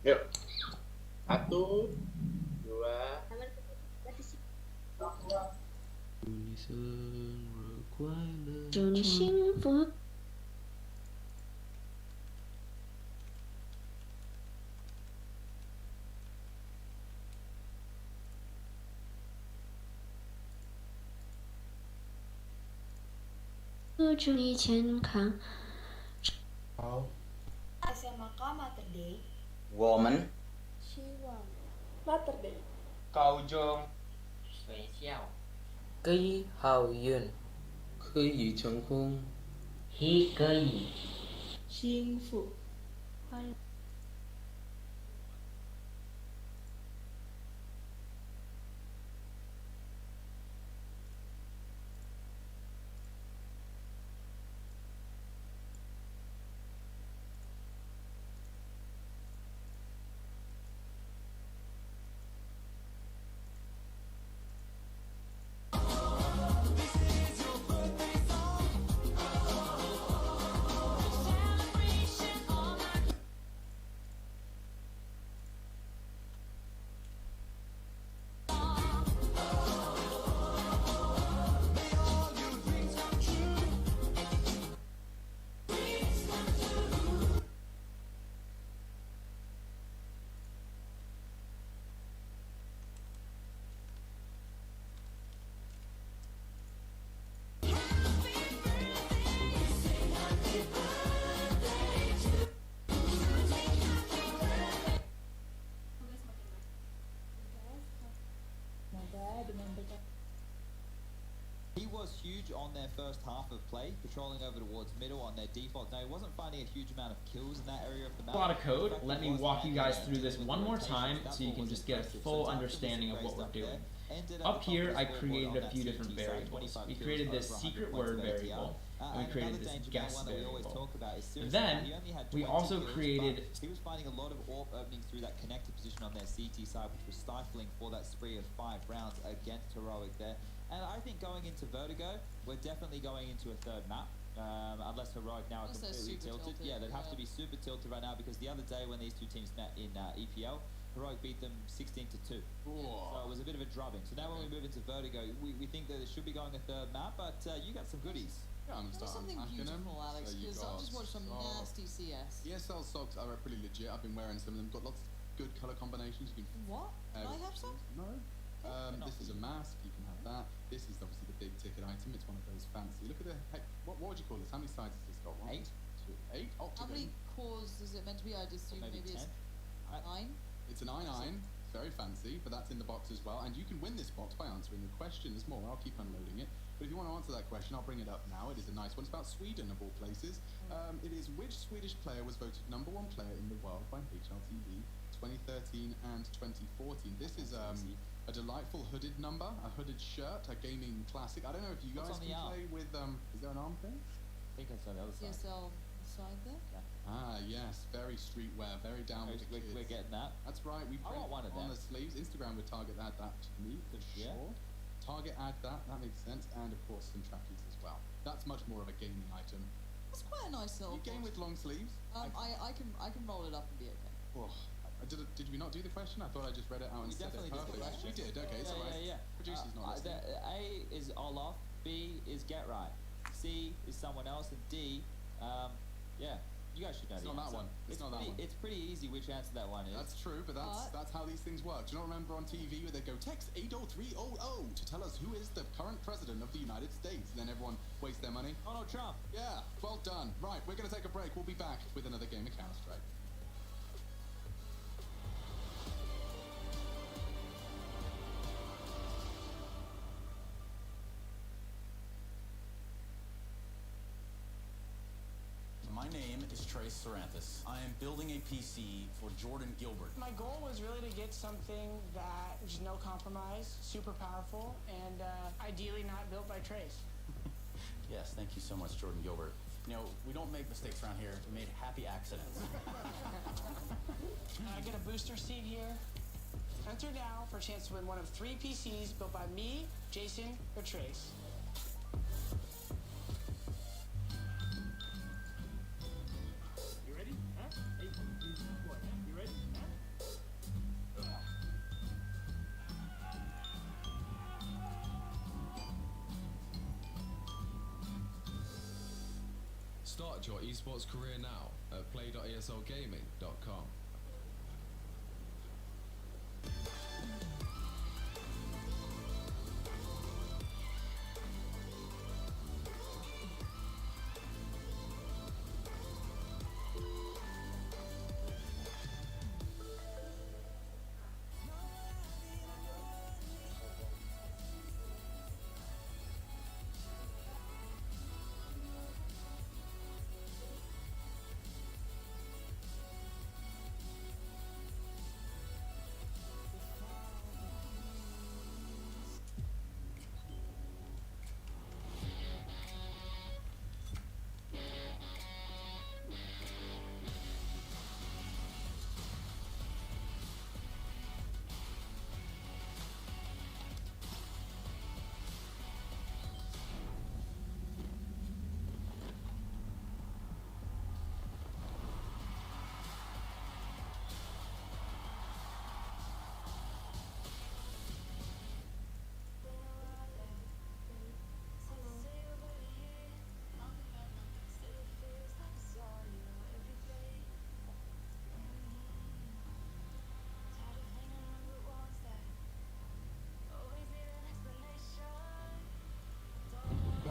Yuk. 1, 2. 祝你幸福。祝你健康。好。 SMA Mater Day. 我们希望 Mater Day. 高中学校 Cây hào yun. Khơi gì trong khung. Hi cơ gì 幸福快乐。 He was huge on their first half of play, patrolling over towards middle on their default. Now, he wasn't finding a huge amount of kills in that area of the map. A lot of code. Let me walk you guys through this one more time so you can just get a full understanding of what we're doing. Up here, I created a few different variables. We created this secret word variable, and we created this guess variable. Then, we also created... He was finding a lot of AWP openings through that connected position on their CT side, which was stifling for that spree of 5 rounds against Heroic there. And I think going into Vertigo, we're definitely going into a third map. Unless Heroic now are completely tilted. Yeah, they'd have to be super tilted right now, because the other day when these two teams met in EPL, Heroic beat them 16-2. So it was a bit of a drubbing. So now when we move into Vertigo, we think that it should be going a third map, but you got some goodies. Yeah, I'm There's something beautiful, Alex, because I've just watched some nasty CS. ESL socks are pretty legit. I've been wearing some of them. Got lots of good color combinations. You can. What? Can I have some? No. This is a mask. You can have that. This is obviously the big ticket item. It's one of those fancy. Look at the. Hey, what would you call this? How many sides has this got? 1, 8. 2, 8. Octagon. How many cores is it meant to be? I'd assume maybe it's 9. It's an 9-9. Very fancy, but that's in the box as well. And you can win this box by answering the question. There's more. I'll keep unloading it. But if you want to answer that question, I'll bring it up now. It is a nice one. It's about Sweden, of all places. It is which Swedish player was voted #1 player in the world by HLTV 2013 and 2014? This is a delightful hooded number, a hooded shirt, a gaming classic. I don't know if you guys can play with. Is there an arm thing? I think it's on the other side. CSL side there? Ah, yes, very streetwear, very down with the kids. We're getting that. That's right. We print want one of on them. the sleeves. Instagram would target that to me for sure. Target add that makes sense, and of course some trackies as well. That's much more of a gaming item. That's quite a nice little. You game with long sleeves? I can roll it up and be okay. Oh, did we not do the question? I thought I just read it out and We said it definitely did the perfect. question. We did. Okay, it's alright. Yeah. Producer's not listening. A is Olaf, B is Get Right, C is someone else, and D, yeah. You guys should know It's the not answer. that one. It's not that one. It's pretty easy which answer that one is. That's true, but that's how these things work. Do you not remember on TV where they go text 80300 to tell us who is the current president of the United States? And then everyone wastes their money. Donald Trump. Yeah, well done. Right, we're going to take a break. We'll be back with another game of Counter-Strike. My name is Trace Saranthus. I am building a PC for Jordan Gilbert. My goal was really to get something that is no compromise, super powerful, and ideally not built by Trace. Yes, thank you so much, Jordan Gilbert. You know, we don't make mistakes around here. We made happy accidents. I get a booster seat here. Enter now for a chance to win one of 3 PCs built by me, Jason, or Trace. You ready? Huh? Hey, boy, you ready? Huh? Start your esports career now at play.eslgaming.com.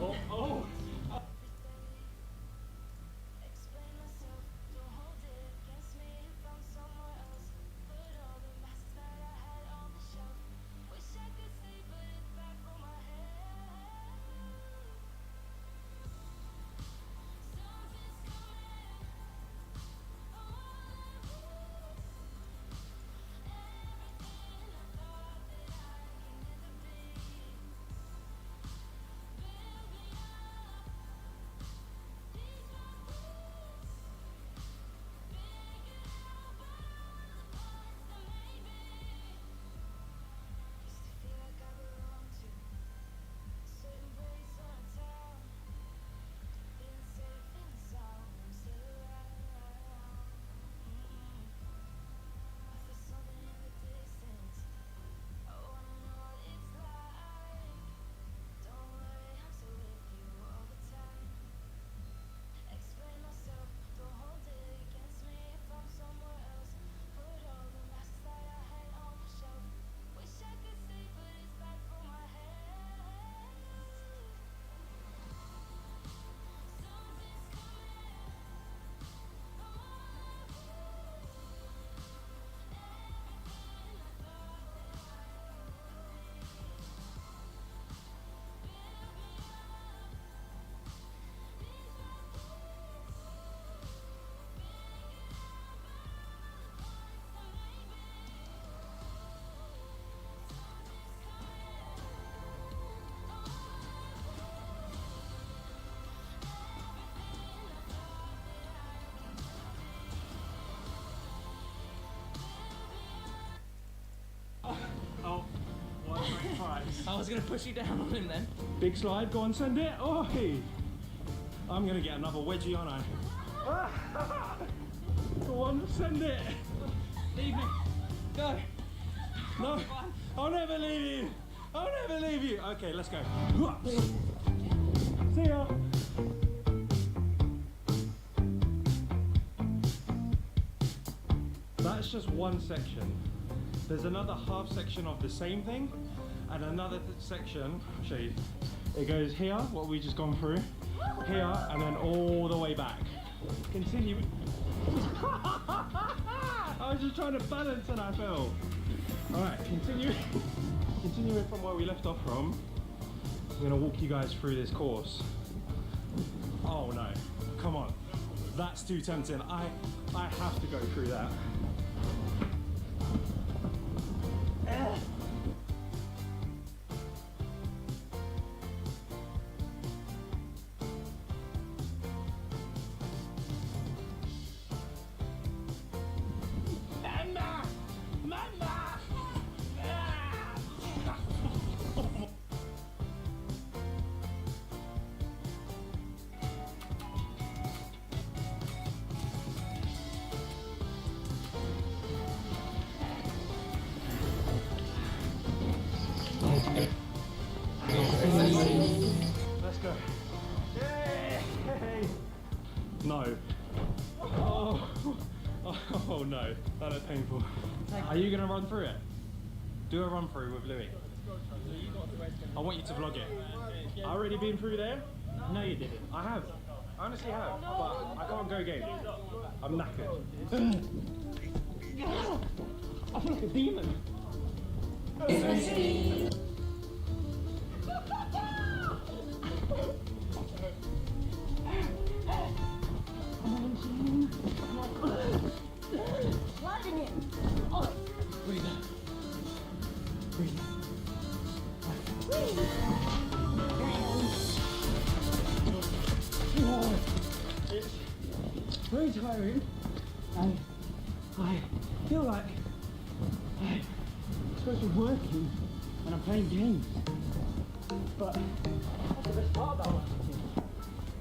Oh! Oh, what a great prize. I was gonna push you down on him then. Big slide, go on, send it. Oh, hey. I'm gonna get another wedgie, aren't I? Go on, send it. Leave me. Go. No, I'll never leave you. I'll never leave you. Okay, let's go. See ya. That's just one section. There's another half section of the same thing, and another section, I'll show you. It goes here, what we just gone through, here, and then all the way back. Continue. I was just trying to balance and I fell. Alright, continuing from where we left off from, I'm gonna walk you guys through this course. Oh no, come on. That's too tempting. I have to go through that. No. Oh, oh no, that is painful. Are you gonna run through it? Do a run through with Louis. I want you to vlog it. I already been through there? No, you didn't. I have. I honestly have, but I can't go again. I'm knackered. I feel like a demon. Breathe out. Breathe out. It's very tiring, and I feel like I'm supposed to be working and I'm playing games. But that's the best part about working.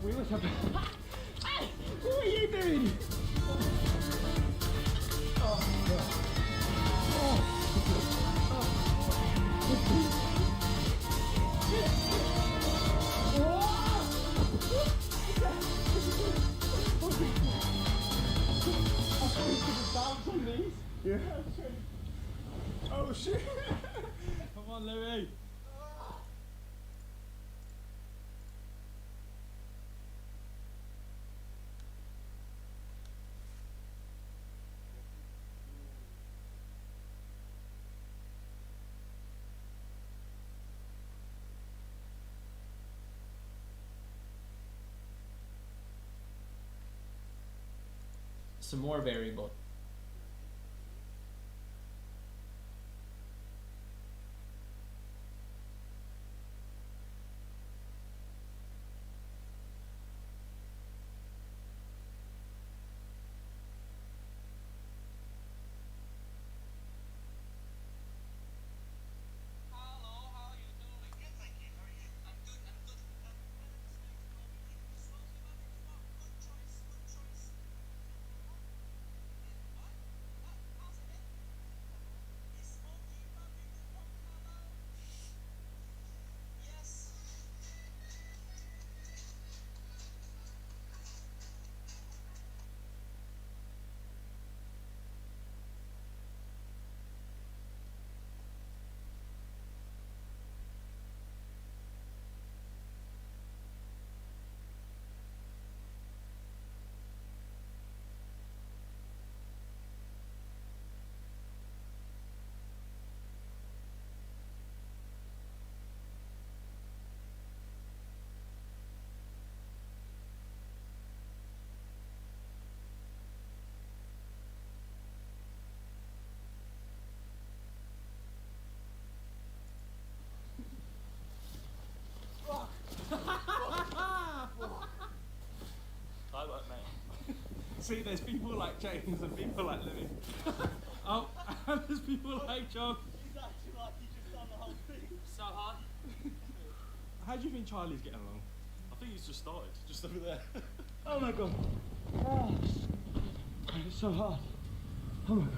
We always have to. Hey! What are you doing? Oh, God. Yeah. Oh shit! Come on, Louis. Some more variable. I like mate. See, there's people like James and people like Louis. Oh, and there's people like John. He's actually like he just done the whole thing. So hard. How do you think Charlie's getting along? I think he's just started, just over there. Oh my god. Oh, it's so hard. Oh my god.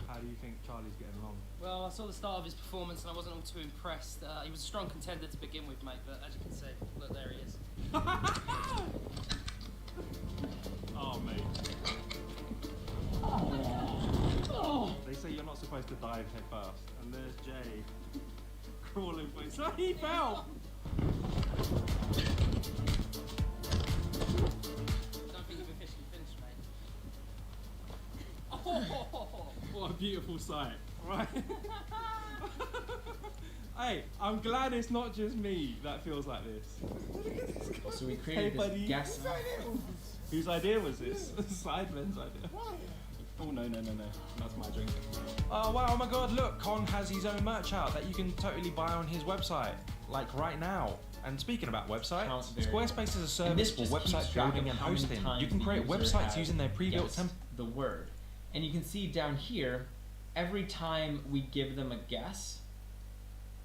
How do you think Charlie's getting along? Well, I saw the start of his performance and I wasn't all too impressed. He was a strong contender to begin with, mate, but as you can see, look, there he is. Oh, mate. They say you're not supposed to dive head first, and there's Jay crawling for it. So he fell! Don't think you've officially finished, mate. Oh, what a beautiful sight, right? Hey, I'm glad it's not just me that feels like this. So we created this guest. Whose idea was this? Sidemen's idea. Oh no, that's my drink. Oh wow, oh my god, look, Con has his own merch out that you can totally buy on his website, like right now. And speaking about websites, Squarespace is a service for website building and hosting. You can create websites using their pre-built template. The word. And you can see down here, every time we give them a guess,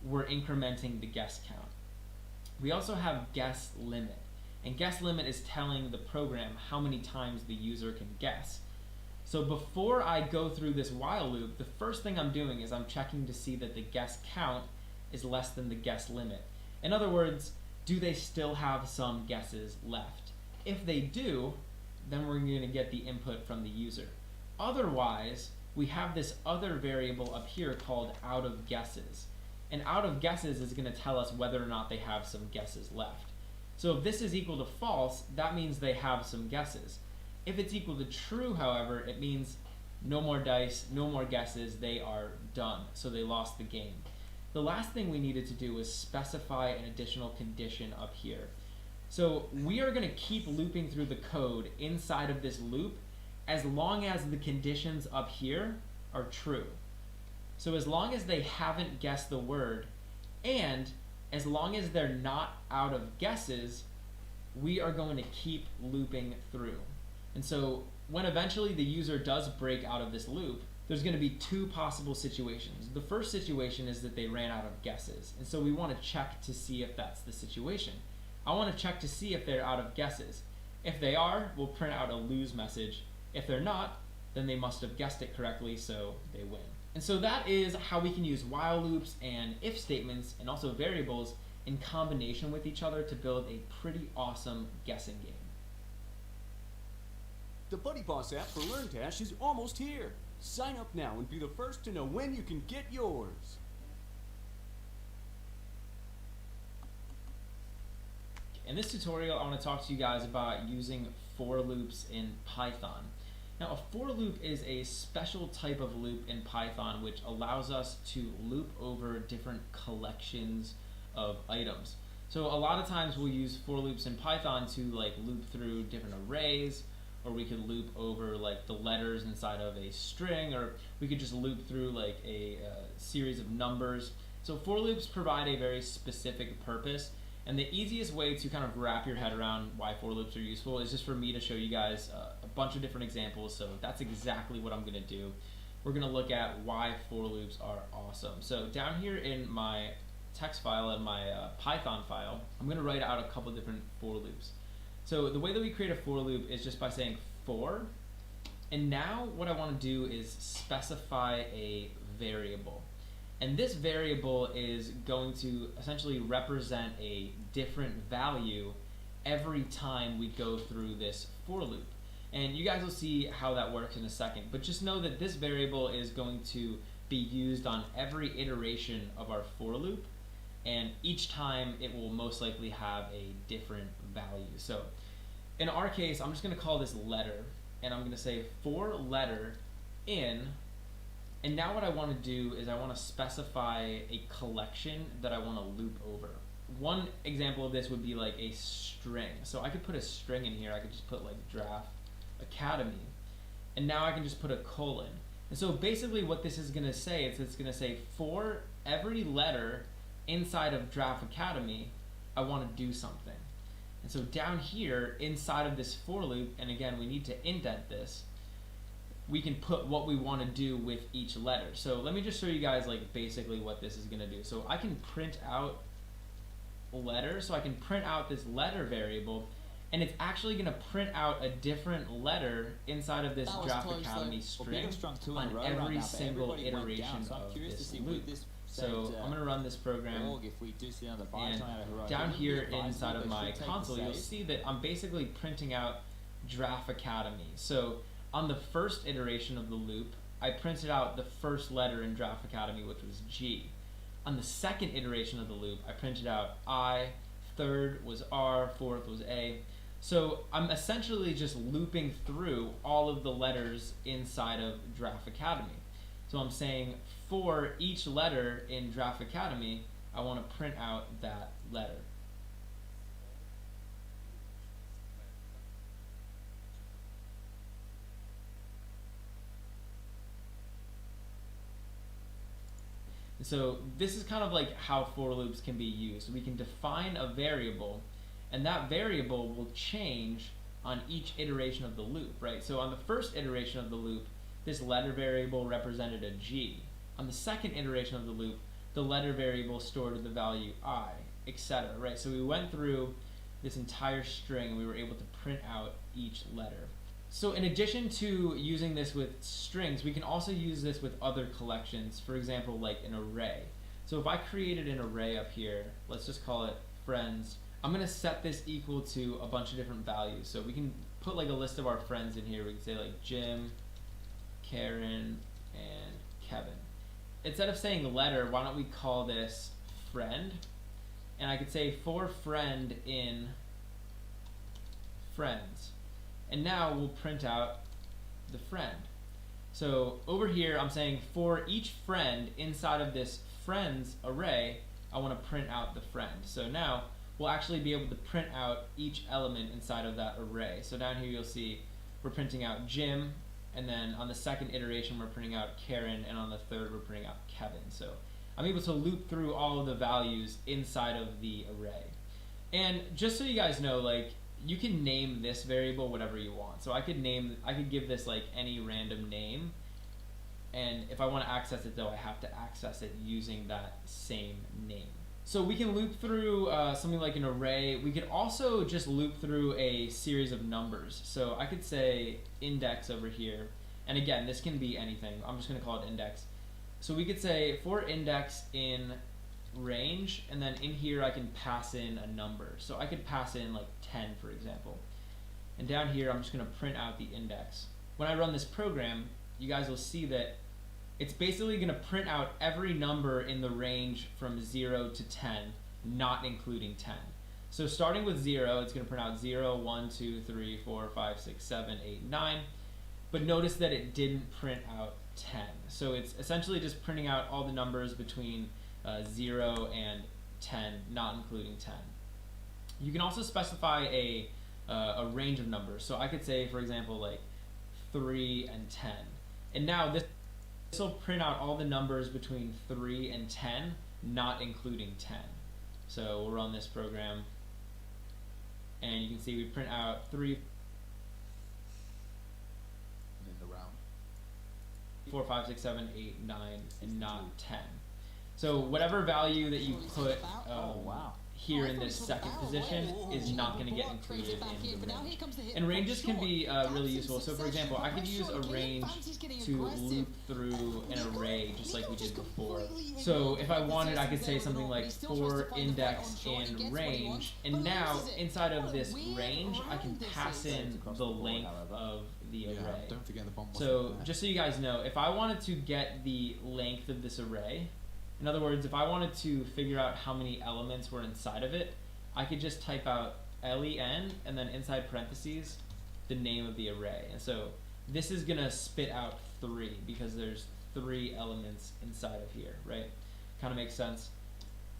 we're incrementing the guess count. We also have guess limit. And guess limit is telling the program how many times the user can guess. So before I go through this while loop, the first thing I'm doing is I'm checking to see that the guess count is less than the guess limit. In other words, do they still have some guesses left? If they do, then we're going to get the input from the user. Otherwise, we have this other variable up here called out of guesses. And out of guesses is going to tell us whether or not they have some guesses left. So if this is equal to false, that means they have some guesses. If it's equal to true, however, it means no more dice, no more guesses, they are done. So they lost the game. The last thing we needed to do was specify an additional condition up here. So we are going to keep looping through the code inside of this loop as long as the conditions up here are true. So as long as they haven't guessed the word, and as long as they're not out of guesses, we are going to keep looping through. And so when eventually the user does break out of this loop, there's going to be two possible situations. The first situation is that they ran out of guesses. And so we want to check to see if that's the situation. I want to check to see if they're out of guesses. If they are, we'll print out a lose message. If they're not, then they must have guessed it correctly, so they win. And so that is how we can use while loops and if statements and also variables in combination with each other to build a pretty awesome guessing game. The Buddy Boss app for LearnDash is almost here. Sign up now and be the first to know when you can get yours. In this tutorial, I want to talk to you guys about using for loops in Python. Now, a for loop is a special type of loop in Python which allows us to loop over different collections of items. So a lot of times we'll use for loops in Python to like loop through different arrays, or we could loop over like the letters inside of a string, or we could just loop through like a series of numbers. So for loops provide a very specific purpose, and the easiest way to kind of wrap your head around why for loops are useful is just for me to show you guys a bunch of different examples. So that's exactly what I'm going to do. We're going to look at why for loops are awesome. So down here in my text file and my Python file, I'm going to write out a couple different for loops. So the way that we create a for loop is just by saying for, and now what I want to do is specify a variable. And this variable is going to essentially represent a different value every time we go through this for loop. And you guys will see how that works in a second, but just know that this variable is going to be used on every iteration of our for loop, and each time it will most likely have a different value. So in our case, I'm just going to call this letter, and I'm going to say for letter in. And now what I want to do is I want to specify a collection that I want to loop over. One example of this would be like a string. So I could put a string in here. I could just put like Draft Academy. And now I can just put a colon. And so basically what this is going to say is it's going to say for every letter inside of Draft Academy, I want to do something. And so down here inside of this for loop, and again we need to indent this, we can put what we want to do with each letter. So let me just show you guys like basically what this is going to do. So I can print out letter, so I can print out this letter variable, and it's actually going to print out a different letter inside of this Draft Academy string on every single iteration of this loop. So I'm going to run this program, and down here inside of my console you'll see that I'm basically printing out Draft Academy. So on the first iteration of the loop, I printed out the first letter in Draft Academy, which was G. On the second iteration of the loop, I printed out I, third was R, fourth was A. So I'm essentially just looping through all of the letters inside of Draft Academy. So I'm saying for each letter in Draft Academy, I want to print out that letter. So this is kind of like how for loops can be used. We can define a variable, and that variable will change on each iteration of the loop, right? So on the first iteration of the loop, this letter variable represented a G. On the second iteration of the loop, the letter variable stored the value I, etc., right? So we went through this entire string and we were able to print out each letter. So in addition to using this with strings, we can also use this with other collections, for example, like an array. So if I created an array up here, let's just call it friends, I'm going to set this equal to a bunch of different values. So we can put like a list of our friends in here. We could say like Jim, Karen, and Kevin. Instead of saying letter, why don't we call this friend? And I could say for friend in friends. And now we'll print out the friend. So over here, I'm saying for each friend inside of this friends array, I want to print out the friend. So now we'll actually be able to print out each element inside of that array. So down here you'll see we're printing out Jim, and then on the second iteration we're printing out Karen, and on the third we're printing out Kevin. So I'm able to loop through all of the values inside of the array. And just so you guys know, like, you can name this variable whatever you want. So I could give this like any random name, and if I want to access it though, I have to access it using that same name. So we can loop through something like an array. We could also just loop through a series of numbers. So I could say index over here, and again, this can be anything. I'm just going to call it index. So we could say for index in range, and then in here I can pass in a number. So I could pass in like 10, for example. And down here I'm just going to print out the index. When I run this program, you guys will see that it's basically going to print out every number in the range from 0 to 10, not including 10. So starting with 0, it's going to print out 0, 1, 2, 3, 4, 5, 6, 7, 8, 9. But notice that it didn't print out 10. So it's essentially just printing out all the numbers between 0 and 10, not including 10. You can also specify a range of numbers. So I could say, for example, like 3 and 10. And now this will print out all the numbers between 3 and 10, not including 10. So we'll run this program, and you can see we print out 3, in the round. 4, 5, 6, 7, 8, 9, and not 10. So whatever value that you put here in this second position is not going to get included in the range. And ranges can be really useful. So for example, I could use a range to loop through an array just like we did before. So if I wanted, I could say something like for index in range, and now inside of this range I can pass in the length of the array. Don't forget the bomb. So just so you guys know, if I wanted to get the length of this array, in other words, if I wanted to figure out how many elements were inside of it, I could just type out len and then inside parentheses the name of the array. And so this is going to spit out 3 because there's 3 elements inside of here, right? Kind of makes sense.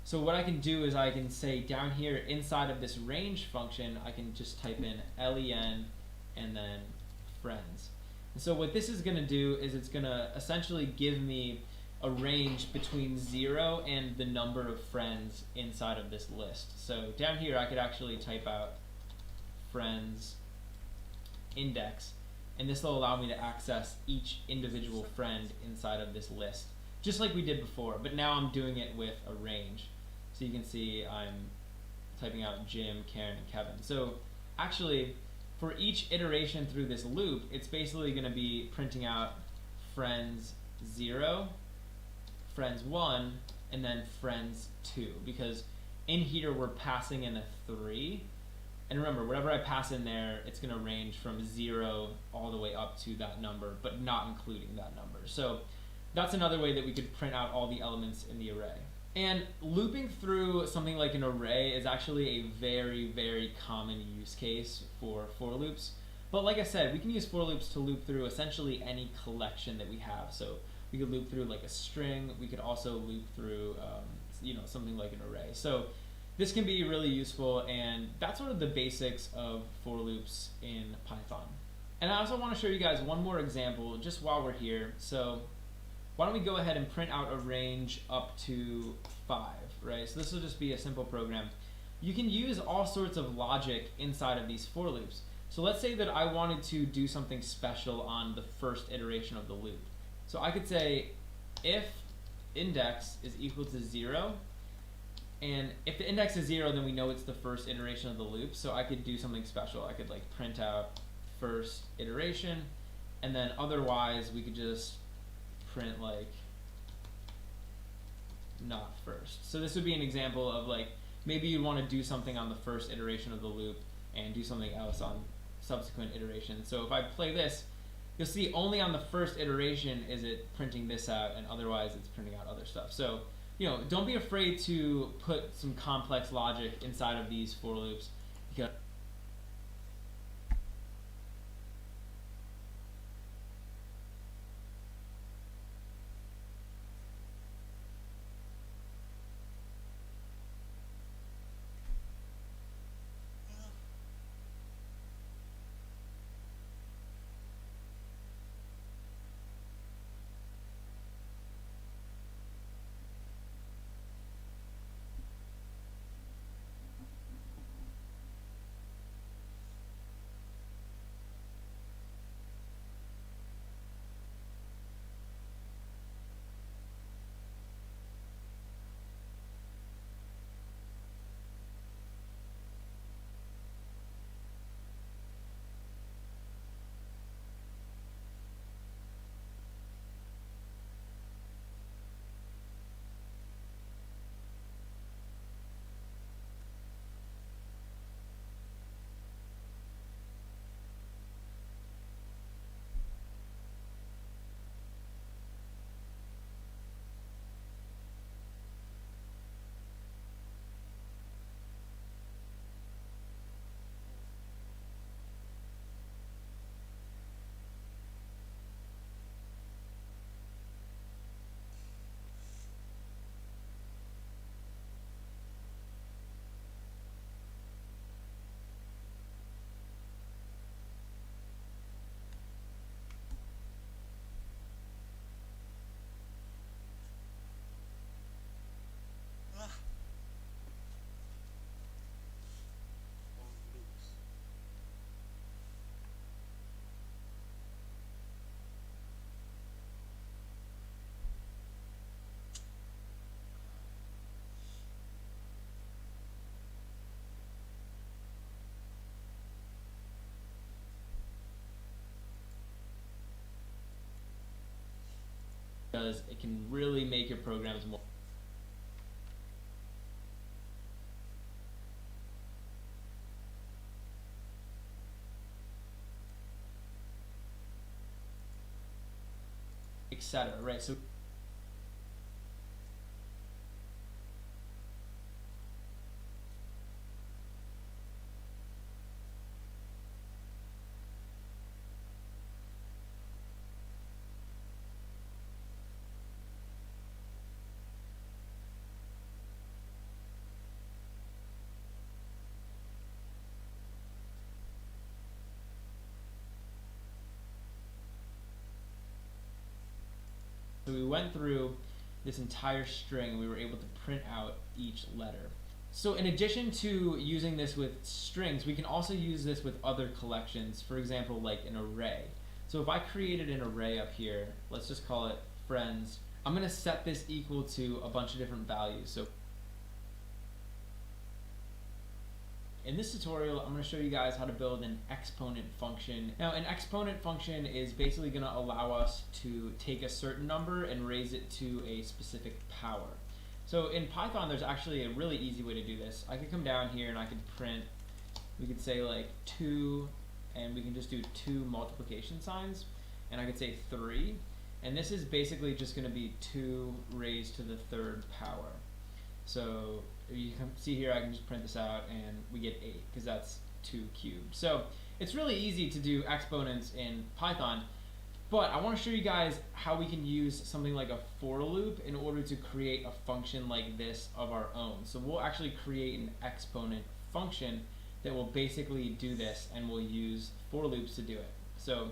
So what I can do is I can say down here inside of this range function, I can just type in len and then friends. And so what this is going to do is it's going to essentially give me a range between 0 and the number of friends inside of this list. So down here I could actually type out friends index, and this will allow me to access each individual friend inside of this list, just like we did before, but now I'm doing it with a range. So you can see I'm typing out Jim, Karen, and Kevin. So actually, for each iteration through this loop, it's basically going to be printing out friends 0, friends 1, and then friends 2, because in here we're passing in a 3, and remember, whatever I pass in there, it's going to range from 0 all the way up to that number, but not including that number. So that's another way that we could print out all the elements in the array. And looping through something like an array is actually a very, very common use case for loops. But like I said, we can use for loops to loop through essentially any collection that we have. So we could loop through like a string. We could also loop through, something like an array. So this can be really useful, and that's sort of the basics of for loops in Python. And I also want to show you guys one more example just while we're here. So why don't we go ahead and print out a range up to 5, right? So this will just be a simple program. You can use all sorts of logic inside of these for loops. So let's say that I wanted to do something special on the first iteration of the loop. So I could say if index is equal to 0, and if the index is 0, then we know it's the first iteration of the loop. So I could do something special. I could like print out first iteration, and then otherwise we could just print like not first. So this would be an example of like maybe you want to do something on the first iteration of the loop and do something else on subsequent iterations. So if I play this, you'll see only on the first iteration is it printing this out, and otherwise it's printing out other stuff. So, you know, don't be afraid to put some complex logic inside of these for loops, because it can really make your programs more etc. Right? So we went through this entire string and we were able to print out each letter. So in addition to using this with strings, we can also use this with other collections, for example, like an array. So if I created an array up here, let's just call it friends, I'm going to set this equal to a bunch of different values. So in this tutorial, I'm going to show you guys how to build an exponent function. Now, an exponent function is basically going to allow us to take a certain number and raise it to a specific power. So in Python, there's actually a really easy way to do this. I could come down here and I could print, we could say like 2, and we can just do 2 multiplication signs, and I could say 3, and this is basically just going to be 2 raised to the 3rd power. So you can see here, I can just print this out and we get 8 because that's 2 cubed. So it's really easy to do exponents in Python, but I want to show you guys how we can use something like a for loop in order to create a function like this of our own. So we'll actually create an exponent function that will basically do this, and we'll use for loops to do it. So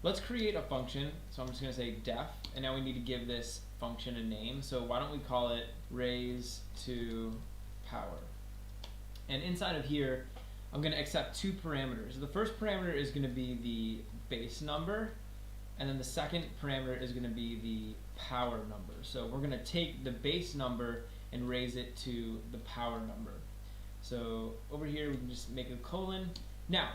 let's create a function. So I'm just going to say def, and now we need to give this function a name. So why don't we call it raise to power? And inside of here, I'm going to accept 2 parameters. The first parameter is going to be the base number, and then the second parameter is going to be the power number. So we're going to take the base number and raise it to the power number. So over here, we can just make a colon. Now,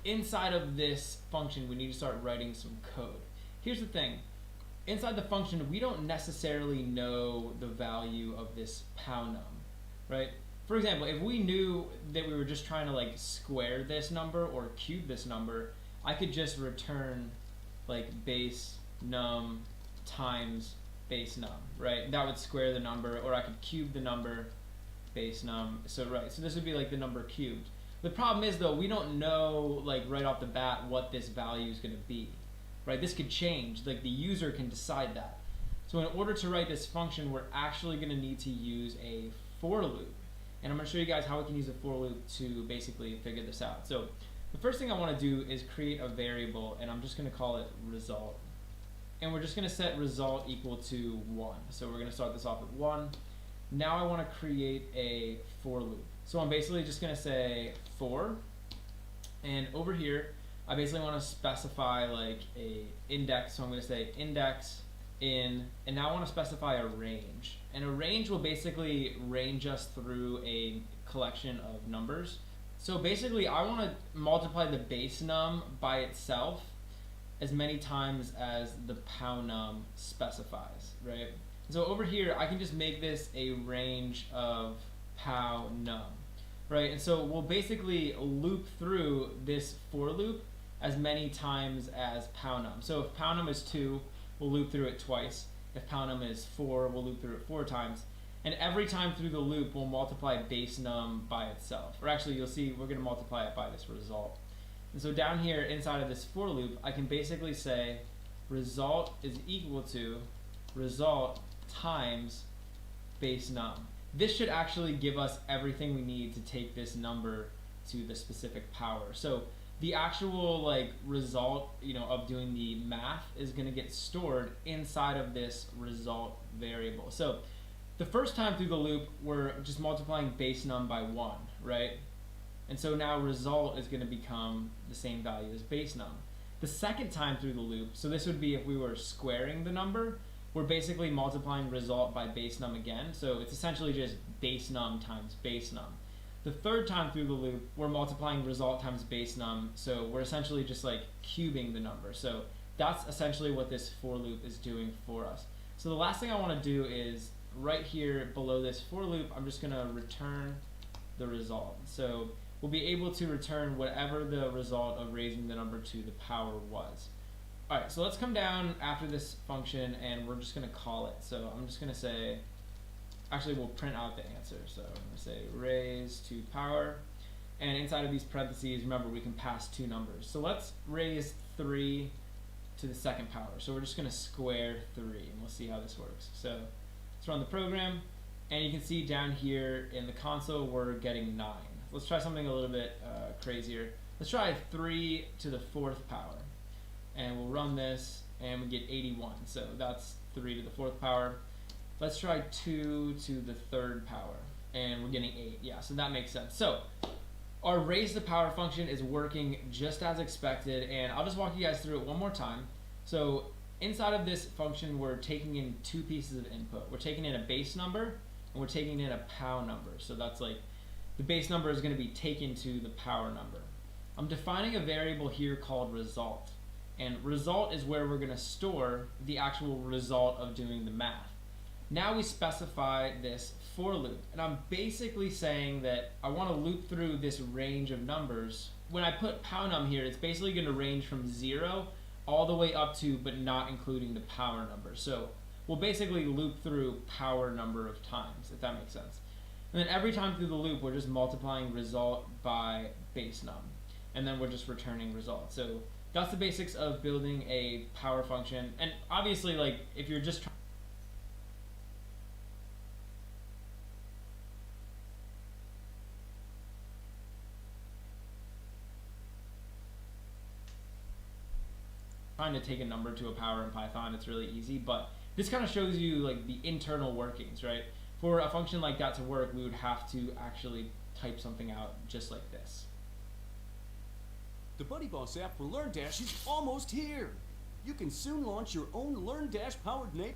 inside of this function, we need to start writing some code. Here's the thing. Inside the function, we don't necessarily know the value of this pownum, right? for example, if we knew that we were just trying to like square this number or cube this number, I could just return like base num times base num, right? That would square the number, or I could cube the number base num. So right, so this would be like the number cubed. The problem is though, we don't know like right off the bat what this value is going to be, right? This could change, like the user can decide that. So in order to write this function, we're actually going to need to use a for loop. And I'm going to show you guys how we can use a for loop to basically figure this out. So the first thing I want to do is create a variable, and I'm just going to call it result. And we're just going to set result equal to 1. So we're going to start this off at 1. Now I want to create a for loop. So I'm basically just going to say for, and over here I basically want to specify like a index. So I'm going to say index in, and now I want to specify a range. And a range will basically range us through a collection of numbers. So basically I want to multiply the base num by itself as many times as the pow num specifies, right? So over here I can just make this a range of pow num, right? And so we'll basically loop through this for loop as many times as pow num. So if pow num is 2, we'll loop through it twice. If pow num is 4, we'll loop through it 4 times. And every time through the loop, we'll multiply base num by itself. Or actually, you'll see we're going to multiply it by this result. And so down here inside of this for loop, I can basically say result is equal to result times base num. This should actually give us everything we need to take this number to the specific power. So the actual like result, you know, of doing the math is going to get stored inside of this result variable. So the first time through the loop, we're just multiplying base num by 1, right? And so now result is going to become the same value as base num. The second time through the loop, so this would be if we were squaring the number, we're basically multiplying result by base num again. So it's essentially just base num times base num. The third time through the loop, we're multiplying result times base num. So we're essentially just like cubing the number. So that's essentially what this for loop is doing for us. So the last thing I want to do is right here below this for loop, I'm just going to return the result. So we'll be able to return whatever the result of raising the number to the power was. Alright, so let's come down after this function and we're just going to call it. So I'm just going to say, actually we'll print out the answer. So I'm going to say raise to power, and inside of these parentheses, remember we can pass 2 numbers. So let's raise 3 to the second power. So we're just going to square 3 and we'll see how this works. So let's run the program, and you can see down here in the console we're getting 9. Let's try something a little bit crazier. Let's try 3 to the 4th power, and we'll run this and we get 81. So that's 3 to the 4th power. Let's try 2 to the 3rd power, and we're getting 8. Yeah, so that makes sense. So our raise the power function is working just as expected, and I'll just walk you guys through it one more time. So inside of this function, we're taking in 2 pieces of input. We're taking in a base number, and we're taking in a pow number. So that's like the base number is going to be taken to the power number. I'm defining a variable here called result, and result is where we're going to store the actual result of doing the math. Now we specify this for loop, and I'm basically saying that I want to loop through this range of numbers. When I put pow num here, it's basically going to range from 0 all the way up to, but not including the power number. So we'll basically loop through power number of times, if that makes sense. And then every time through the loop, we're just multiplying result by base num, and then we're just returning result. So that's the basics of building a power function. And obviously, like if you're just trying to take a number to a power in Python, it's really easy, but this kind of shows you like the internal workings, right? For a function like that to work, we would have to actually type something out just like this. The Buddy Boss app for LearnDash is almost here. You can soon launch your own LearnDash powered native